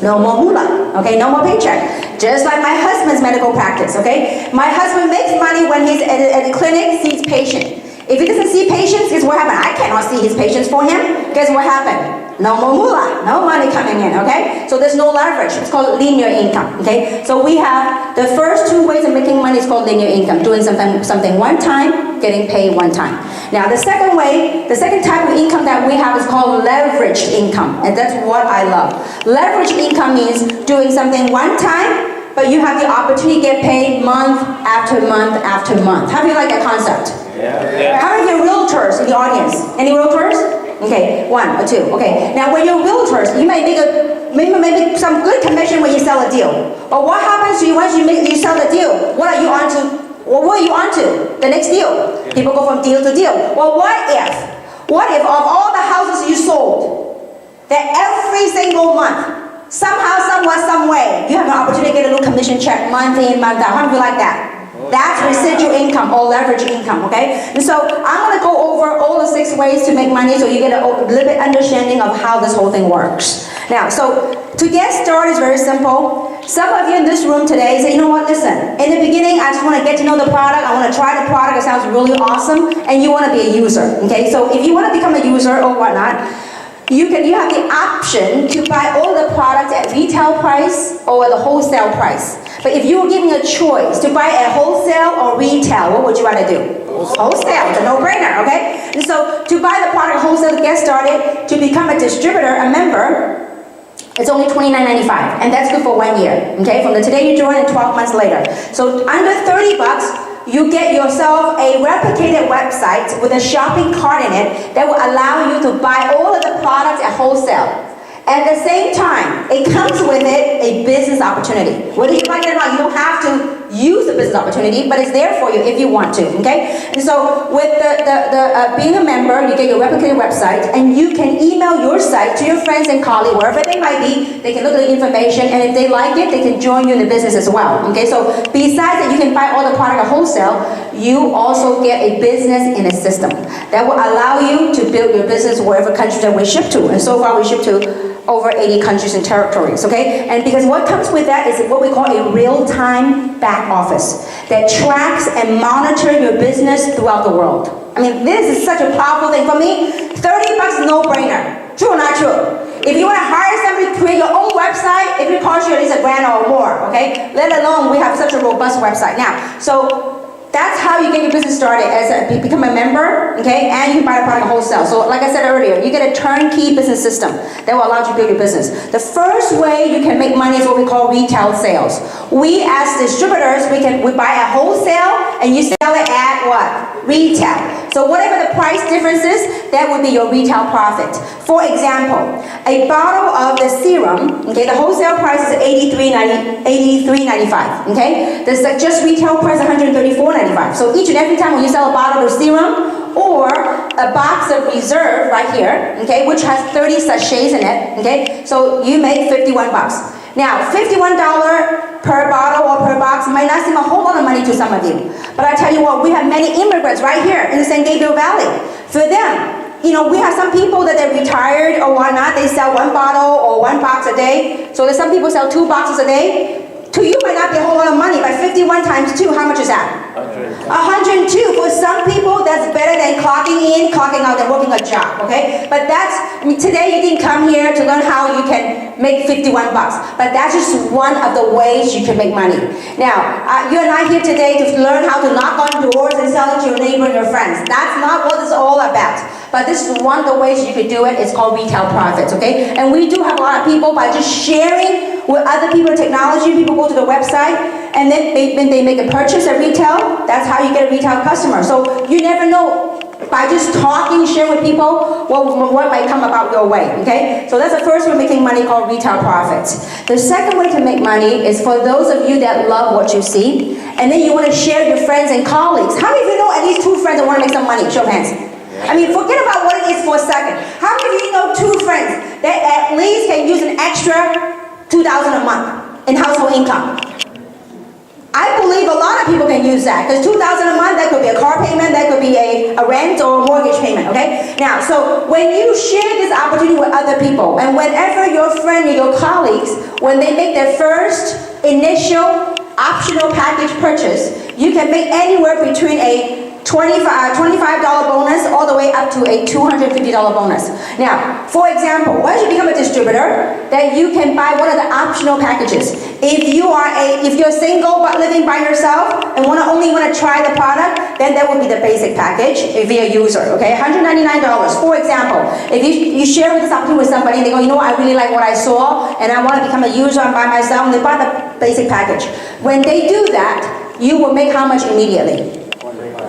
No more moolah, okay? No more paycheck. Just like my husband's medical practice, okay? My husband makes money when he's at a clinic, sees patients. If he doesn't see patients, guess what happened? I cannot see his patients for him. Guess what happened? No more moolah, no money coming in, okay? So there's no leverage. It's called linear income, okay? So we have the first 2 ways of making money is called linear income, doing something one time, getting paid one time. Now the second way, the second type of income that we have is called leveraged income, and that's what I love. Leveraged income means doing something one time, but you have the opportunity to get paid month after month after month. How do you like that concept? Yeah. How many of you are realtors in the audience? Any realtors? Okay, 1 or 2. Okay, now when you're realtors, you may make some good commission when you sell a deal. But what happens to you once you sell the deal? What are you on to? Well, what are you on to? The next deal. People go from deal to deal. Well, what if of all the houses you sold, that every single month, somehow, somewhere, some way, you have an opportunity to get a little commission check month in, month out. How do you like that? That's residual income or leverage income, okay? And so I'm going to go over all the 6 ways to make money so you get a little bit understanding of how this whole thing works. Now, so to get started is very simple. Some of you in this room today say, you know what, listen, in the beginning, I just want to get to know the product. I want to try the product. It sounds really awesome. And you want to be a user, okay? So if you want to become a user or whatnot, you have the option to buy all the products at retail price or at the wholesale price. But if you were given a choice to buy at wholesale or retail, what would you rather do? Wholesale. It's a no-brainer, okay? And so to buy the product wholesale to get started, to become a distributor, a member, it's only $29.95, and that's good for 1 year, okay? From the today you join and 12 months later. So under 30 bucks, you get yourself a replicated website with a shopping cart in it that will allow you to buy all of the products at wholesale. At the same time, it comes with it a business opportunity. Whether you like it or not, you don't have to use the business opportunity, but it's there for you if you want to, okay? And so with being a member, you get your replicated website, and you can email your site to your friends and colleagues, wherever they might be. They can look at the information, and if they like it, they can join you in the business as well, okay? So besides that you can buy all the product at wholesale, you also get a business in a system that will allow you to build your business wherever country that we ship to. And so far we ship to over 80 countries and territories, okay? And because what comes with that is what we call a real-time back office that tracks and monitors your business throughout the world. I mean, this is such a powerful thing. For me, 30 bucks is no-brainer. True or not true? If you want to hire somebody to create your own website, it will cost you at least $1,000 or more, okay? Let alone we have such a robust website now. So that's how you get your business started, become a member, okay? And you can buy the product wholesale. So like I said earlier, you get a turnkey business system that will allow you to build your business. The first way you can make money is what we call retail sales. We as distributors, we buy at wholesale and you sell it at what? Retail. So whatever the price difference is, that would be your retail profit. For example, a bottle of the serum, okay, the wholesale price is $83.95, okay? The just retail price is $134.95. So each and every time when you sell a bottle of serum or a box of reserve right here, okay, which has 30 sachets in it, okay, so you make 51 bucks. Now, $51 per bottle or per box might not seem a whole lot of money to some of you. But I tell you what, we have many immigrants right here in the San Gabriel Valley. For them, you know, we have some people that they're retired or whatnot. They sell one bottle or one box a day. So there's some people sell 2 boxes a day. To you might not be a whole lot of money, but 51 times 2, how much is that? 102. For some people, that's better than clocking in, clocking out, and working a job, okay? But that's, I mean, today you didn't come here to learn how you can make 51 bucks. But that's just one of the ways you can make money. Now, you're not here today to learn how to knock on doors and sell it to your neighbor and your friends. That's not what it's all about. But this is one of the ways you could do it. It's called retail profits, okay? And we do have a lot of people by just sharing with other people technology. People go to the website and then they make a purchase at retail. That's how you get a retail customer. So you never know by just talking, sharing with people what might come about your way, okay? So that's the first way of making money, called retail profits. The second way to make money is for those of you that love what you see and then you want to share with your friends and colleagues. How many of you know at least 2 friends that want to make some money? Show of hands. I mean, forget about what it is for a second. How many of you know 2 friends that at least can use an extra $2,000 a month in household income? I believe a lot of people can use that, because $2,000 a month, that could be a car payment, that could be a rent or a mortgage payment, okay? Now, so when you share this opportunity with other people, and whenever your friend or your colleagues, when they make their first initial optional package purchase, you can make anywhere between a $25 bonus all the way up to a $250 bonus. Now, for example, once you become a distributor, then you can buy one of the optional packages. If you're single but living by yourself and only want to try the product, then that would be the basic package if you're a user, okay? $199. For example, if you share this opportunity with somebody and they go, you know what, I really like what I saw and I want to become a user, I'm by myself, and they buy the basic package. When they do that, you will make how much immediately?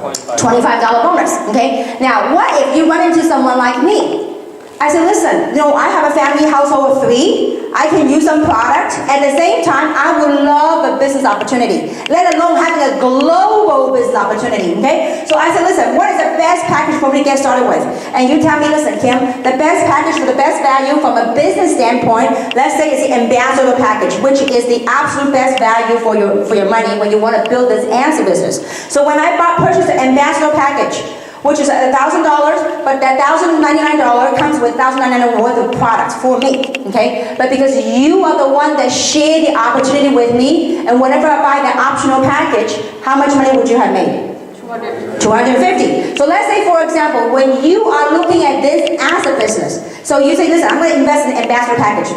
$25 bonus, okay? Now, what if you run into someone like me? I said, listen, you know, I have a family household of 3. I can use some product. At the same time, I would love a business opportunity, let alone having a global business opportunity, okay? So I said, listen, what is the best package for me to get started with? And you tell me, listen, Kim, the best package for the best value from a business standpoint, let's say it's the ambassador package, which is the absolute best value for your money when you want to build this answer business. So when I purchased the ambassador package, which is $1,000, but that $1,099 comes with $1,099 worth of products for me, okay? But because you are the one that shared the opportunity with me, and whenever I buy that optional package, how much money would you have made? $250. So let's say, for example, when you are looking at this as a business, so you say, listen, I'm going to invest in an ambassador package.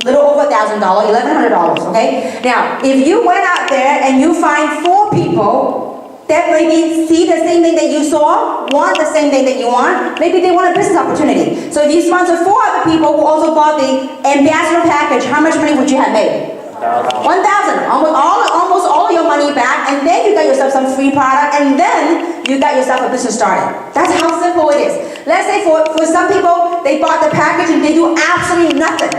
Little over $1,000, $1,100, okay? Now, if you went out there and you find 4 people that maybe see the same thing that you saw, want the same thing that you want, maybe they want a business opportunity. So if you sponsor 4 other people who also bought the ambassador package, how much money would you have made? $1,000. Almost all your money back, and then you got yourself some free product, and then you got yourself a business started. That's how simple it is. Let's say for some people, they bought the package and they do absolutely nothing.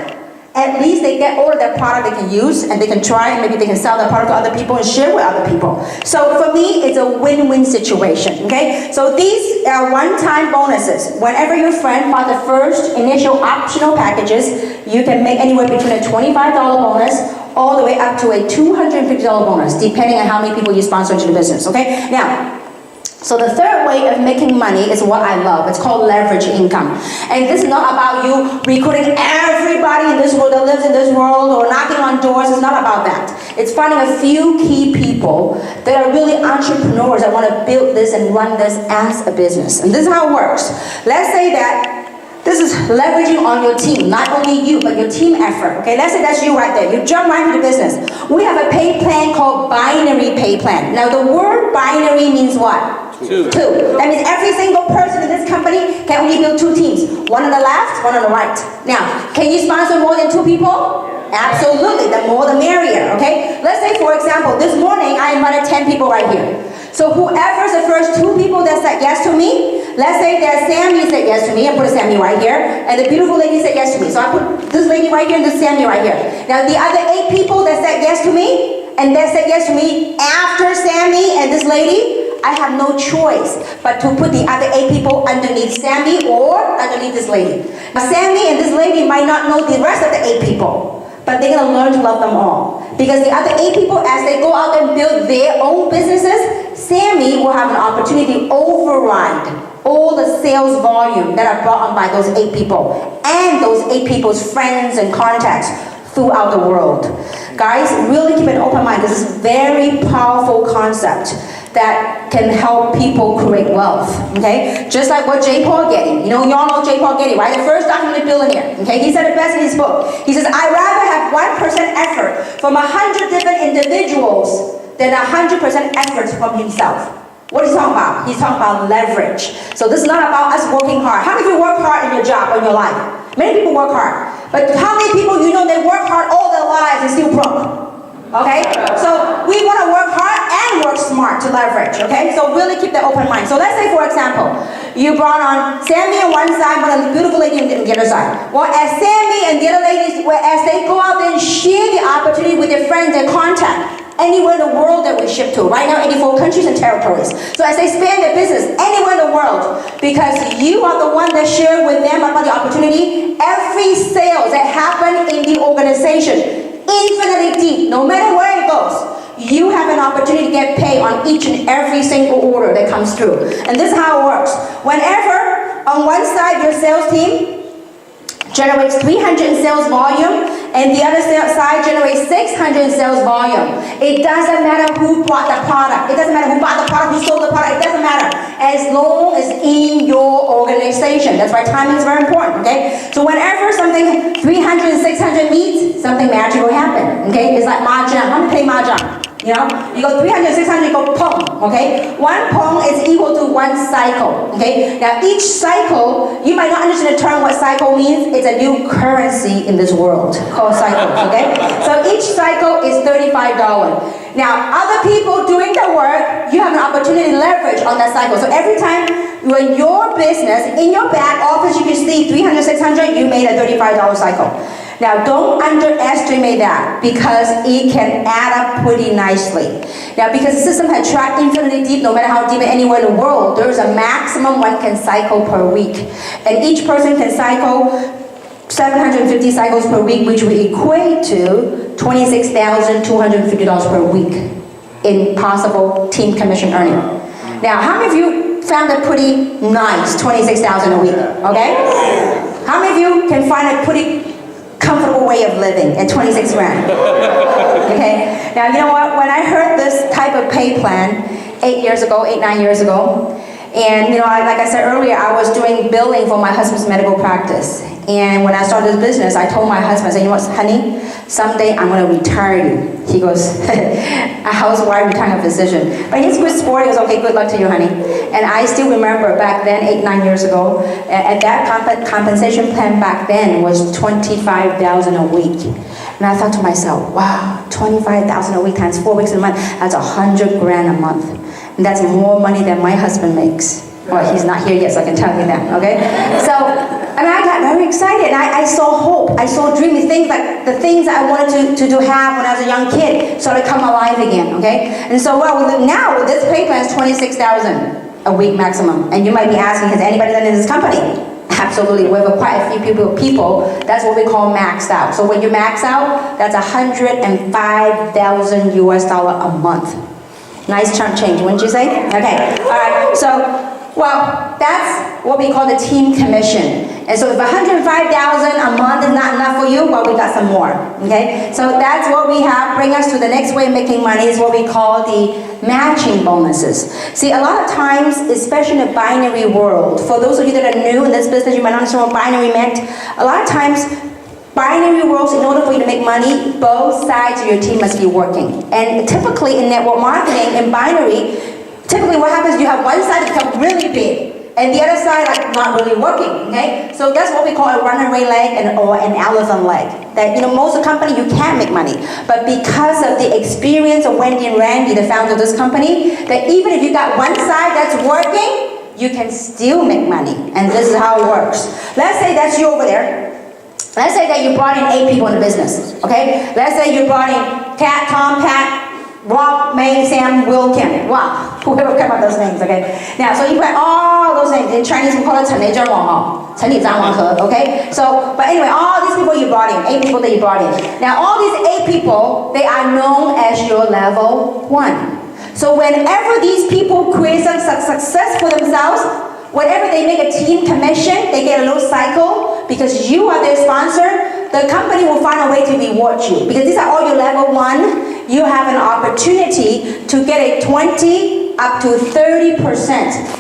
At least they get all of their product they can use and they can try, and maybe they can sell that product to other people and share with other people. So for me, it's a win-win situation, okay? So these are one-time bonuses. Whenever your friend bought the first initial optional packages, you can make anywhere between a $25 bonus all the way up to a $250 bonus, depending on how many people you sponsor into the business, okay? Now, so the third way of making money is what I love. It's called leverage income. And this is not about you recruiting everybody in this world that lives in this world or knocking on doors. It's not about that. It's finding a few key people that are really entrepreneurs that want to build this and run this as a business. And this is how it works. Let's say that this is leveraging on your team, not only you, but your team effort. Okay, let's say that's you right there. You jump right into the business. We have a pay plan called binary pay plan. Now the word binary means what? Two. That means every single person in this company can only build 2 teams. One on the left, one on the right. Now, can you sponsor more than 2 people? Absolutely, the more the merrier, okay? Let's say, for example, this morning I invited 10 people right here. So whoever's the first 2 people that said yes to me, let's say that Sammy said yes to me, I put a Sammy right here, and the beautiful lady said yes to me. So I put this lady right here and this Sammy right here. Now the other 8 people that said yes to me, and that said yes to me after Sammy and this lady, I have no choice but to put the other 8 people underneath Sammy or underneath this lady. Now Sammy and this lady might not know the rest of the 8 people, but they're gonna learn to love them all. Because the other 8 people, as they go out and build their own businesses, Sammy will have an opportunity to override all the sales volume that are brought on by those 8 people and those 8 people's friends and contacts throughout the world. Guys, really keep an open mind. This is a very powerful concept that can help people create wealth, okay? Just like what J. Paul Getty, you all know J. Paul Getty, right? The first documented billionaire, okay? He said it best in his book. He says, I'd rather have 1% effort from 100 different individuals than 100% effort from himself. What is he talking about? He's talking about leverage. So this is not about us working hard. How many of you work hard in your job or in your life? Many people work hard. But how many people they work hard all their lives and still broke? Okay? So we want to work hard and work smart to leverage, okay? So really keep that open mind. So let's say, for example, you brought on Sammy on one side, but a beautiful lady on the other side. Well, as Sammy and the other ladies, as they go out and share the opportunity with their friends and contact, anywhere in the world that we ship to. Right now, 84 countries and territories. So as they expand their business anywhere in the world, because you are the one that shared with them about the opportunity, every sale that happened in the organization, infinitely deep, no matter where it goes, you have an opportunity to get paid on each and every single order that comes through. And this is how it works. Whenever on one side your sales team generates 300 in sales volume, and the other side generates 600 in sales volume. It doesn't matter who bought the product. It doesn't matter who bought the product, who sold the product. It doesn't matter. As long as in your organization. That's why timing is very important, okay? So whenever something 300 and 600 meets, something magical will happen, okay? It's like mahjong. How many play mahjong? You go 300, 600, you go pong, okay? One pong is equal to 1 cycle, okay? Now each cycle, you might not understand the term what cycle means. It's a new currency in this world called cycles, okay? So each cycle is $35. Now other people doing the work, you have an opportunity to leverage on that cycle. So every time you're in your business, in your back office, you can see 300, 600, you made a $35 cycle. Now, don't underestimate that because it can add up pretty nicely. Now, because the system had tracked infinitely deep, no matter how deep anywhere in the world, there's a maximum one can cycle per week. And each person can cycle 750 cycles per week, which would equate to $26,250 per week in possible team commission earning. Now, how many of you found it pretty nice, $26,000 a week, okay? How many of you can find a pretty comfortable way of living at 26 grand? Okay, now you know what, when I heard this type of pay plan 9 years ago, and like I said earlier, I was doing billing for my husband's medical practice. And when I started this business, I told my husband, I said, you know what, honey, someday I'm going to retire you. He goes, how's why retire a physician? But he's good sport. He goes, okay, good luck to you, honey. And I still remember back then, 9 years ago, at that compensation plan back then was $25,000 a week. And I thought to myself, wow, $25,000 a week times 4 weeks a month, that's 100 grand a month. And that's more money than my husband makes. Well, he's not here yet, so I can tell you that, okay? So, I got very excited. I saw hope. I saw dreamy things, like the things I wanted to have when I was a young kid started to come alive again, okay? And so now with this pay plan is $26,000 a week maximum. And you might be asking, has anybody done it in this company? Absolutely. We have quite a few people. That's what we call maxed out. So when you max out, that's $105,000 US a month. Nice chunk change, wouldn't you say? Okay. All right. So Well, that's what we call the team commission. And so if 105,000 a month is not enough for you, well, we got some more, okay? So that's what we have. Bring us to the next way of making money is what we call the matching bonuses. See, a lot of times, especially in the binary world, for those of you that are new in this business, you might not understand what binary meant. A lot of times, binary worlds, in order for you to make money, both sides of your team must be working. And typically in network marketing, in binary, typically what happens is you have one side that becomes really big, and the other side like not really working, okay? So that's what we call a runaway leg or an elephant leg. That, most of the company, you can't make money. But because of the experience of Wendy and Randy, the founder of this company, that even if you got one side that's working, you can still make money. And this is how it works. Let's say that's you over there. Let's say that you brought in 8 people in the business, okay? Let's say you brought in Kat, Tom, Pat, Rob, May, Sam, Will, Kim. Wow, whoever came up with those names, okay? Now, so you put all those names. In Chinese, we call it 陈雷真王哦，陈李张王和, okay? So, but anyway, all these people you brought in, 8 people that you brought in. Now, all these 8 people, they are known as your level 1. So whenever these people create some success for themselves, whenever they make a team commission, they get a little cycle because you are their sponsor. The company will find a way to reward you because these are all your level 1. You have an opportunity to get a 20 up to 30%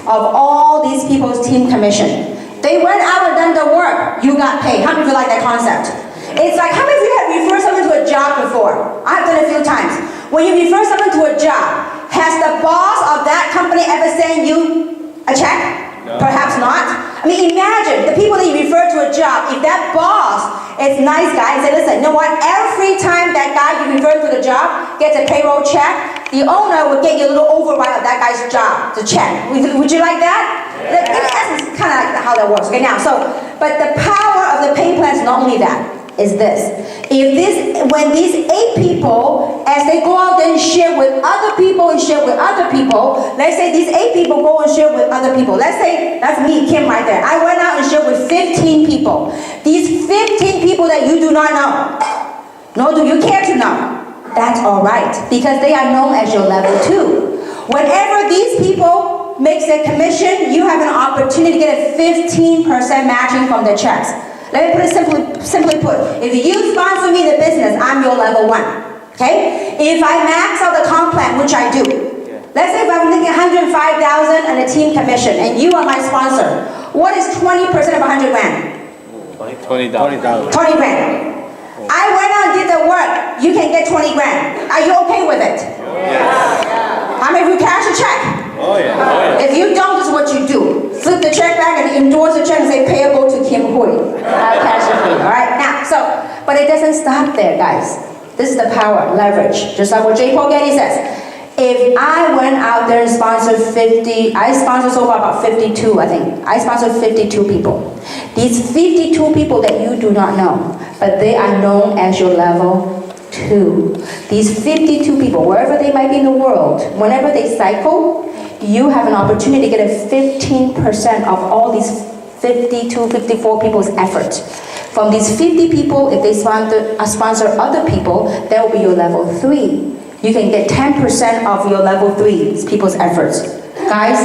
of all these people's team commission. They went out and done the work. You got paid. How many of you like that concept? It's like, how many of you have referred someone to a job before? I've done it a few times. When you refer someone to a job, has the boss of that company ever sent you a check? No. Perhaps not. I mean, imagine the people that you refer to a job, if that boss is nice guy and say, listen, you know what, every time that guy you refer to the job gets a payroll check, the owner will get you a little override of that guy's job, the check. Would you like that? Yeah. In essence, kind of like how that works. Okay, now, but the power of the pay plan is not only that. Is this. When these 8 people, as they go out and share with other people and share with other people, let's say these 8 people go and share with other people. Let's say, that's me, Kim, right there. I went out and shared with 15 people. These 15 people that you do not know, nor do you care to know, that's all right, because they are known as your level 2. Whenever these people make their commission, you have an opportunity to get a 15% matching from their checks. Let me put it simply put. If you sponsor me in the business, I'm your level 1. Okay? If I max out the comp plan, which I do, let's say if I'm making 105,000 and a team commission, and you are my sponsor, what is 20% of 100 grand? 20,000. 20 grand. I went out and did the work. You can get 20 grand. Are you okay with it? Yes. How many of you cash a check? Oh yeah. If you don't, this is what you do. Flip the check back and endorse the check and say payable to Kim Hui. I'll cash it for you. Alright? Now, but it doesn't stop there, guys. This is the power, leverage. Just like what J. Paul Getty says. If I went out there and sponsored 50, I sponsored so far about 52, I think. I sponsored 52 people. These 52 people that you do not know, but they are known as your level 2. These 52 people, wherever they might be in the world, whenever they cycle, you have an opportunity to get a 15% of all these 52, 54 people's effort. From these 50 people, if they sponsor other people, that will be your level 3. You can get 10% of your level 3 people's efforts. Guys,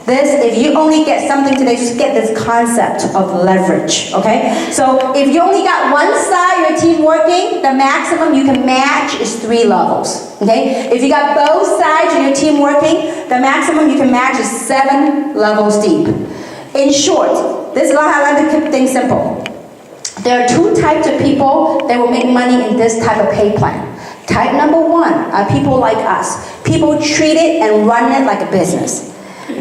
if you only get something today, just get this concept of leverage, okay? So if you only got one side of your team working, the maximum you can match is 3 levels, okay? If you got both sides of your team working, the maximum you can match is 7 levels deep. In short, this is how I like to keep things simple. There are 2 types of people that will make money in this type of pay plan. Type number 1 are people like us. People treat it and run it like a business.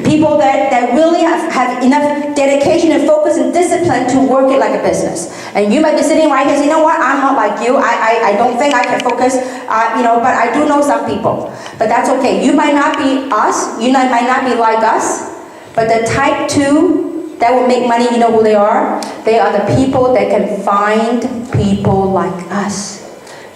People that really have enough dedication and focus and discipline to work it like a business. And you might be sitting right here saying, you know what, I'm not like you. I don't think I can focus, but I do know some people. But that's okay. You might not be us. You might not be like us. But the type 2 that will make money, you know who they are? They are the people that can find people like us.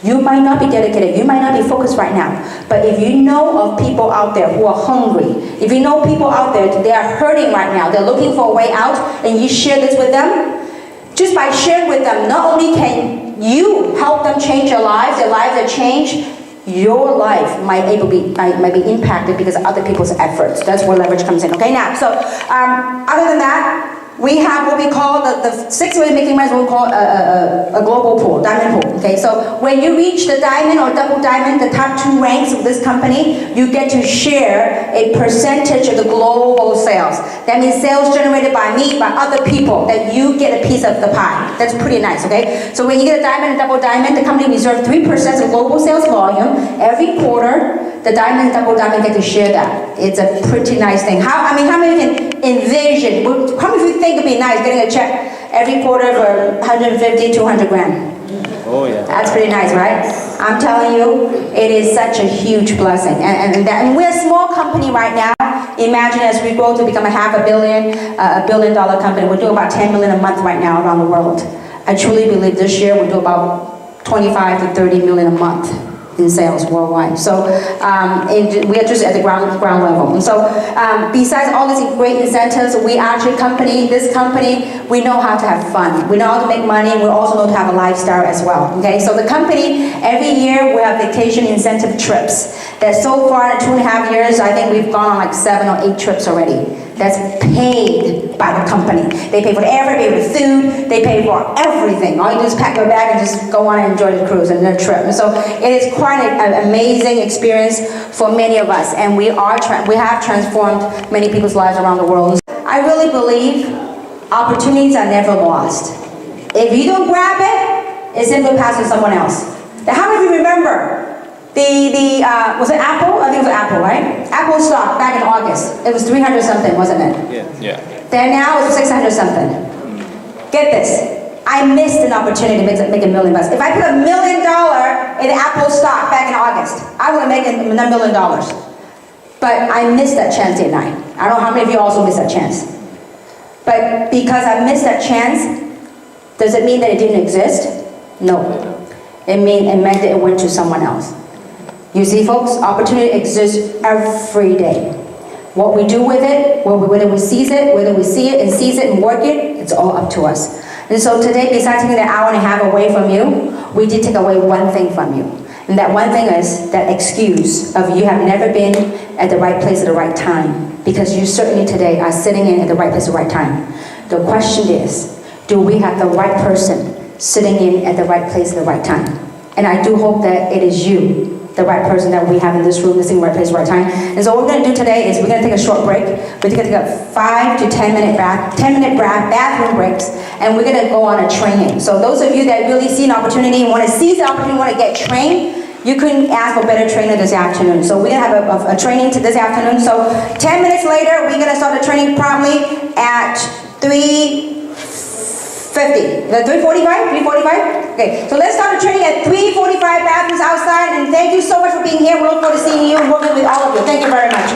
You might not be dedicated, you might not be focused right now, but if you know of people out there who are hungry, if you know people out there, they are hurting right now, they're looking for a way out, and you share this with them, just by sharing with them, not only can you help them change their lives are changed, your life might be impacted because of other people's efforts. That's where leverage comes in. Okay, now, so other than that, we have what we call the 6 ways of making money, is what we call a global pool, diamond pool. Okay, so when you reach the diamond or double diamond, the top 2 ranks of this company, you get to share a percentage of the global sales. That means sales generated by me, by other people, that you get a piece of the pie. That's pretty nice, okay? So when you get a diamond and double diamond, the company reserves 3% of global sales volume every quarter. The diamond and double diamond get to share that. It's a pretty nice thing. How many can envision, how many of you think it'd be nice getting a check every quarter for 150, 200 grand? Oh yeah. That's pretty nice, right? I'm telling you, it is such a huge blessing. And we're a small company right now. Imagine as we grow to become $500 million, a $1 billion company. We're doing about 10 million a month right now around the world. I truly believe this year we'll do about 25 to 30 million a month in sales worldwide. So we are just at the ground level. And so besides all these great incentives, we actually this company, we know how to have fun. We know how to make money. We also know how to have a lifestyle as well. Okay, so the company, every year we have vacation incentive trips. That so far in 2.5 years, I think we've gone on like 7 or 8 trips already. That's paid by the company. They pay for the airfare, they pay for the food, they pay for everything. All you do is pack your bag and just go on and enjoy the cruise and the trip. And so it is quite an amazing experience for many of us, and we have transformed many people's lives around the world. I really believe opportunities are never lost. If you don't grab it, it simply passes to someone else. Now, how many of you remember was it Apple? I think it was Apple, right? Apple stock back in August. It was 300 something, wasn't it? Yeah. Then now it's 600 something. Get this. I missed an opportunity to make $1 million. If I put $1 million in Apple stock back in August, I would have made $1 million. But I missed that chance, didn't I? I don't know how many of you also missed that chance. But because I missed that chance, does it mean that it didn't exist? No. It meant that it went to someone else. You see, folks, opportunity exists every day. What we do with it, whether we seize it, whether we see it and seize it and work it, it's all up to us. And so today, besides taking that hour and a half away from you, we did take away one thing from you. And that one thing is that excuse of you have never been at the right place at the right time. Because you certainly today are sitting in at the right place at the right time. The question is, do we have the right person sitting in at the right place at the right time? And I do hope that it is you, the right person that we have in this room, listening right place, right time. And so what we're going to do today is we're going to take a short break. We're going to take a 5 to 10 minute bathroom breaks, and we're going to go on a training. So those of you that really see an opportunity and want to seize the opportunity, want to get trained, you couldn't ask for a better trainer this afternoon. So we're going to have a training this afternoon. So 10 minutes later, we're going to start the training promptly at 3:50. 3:45? 3:45? Okay, so let's start the training at 3:45, bathrooms outside, and thank you so much for being here. We look forward to seeing you and working with all of you. Thank you very much.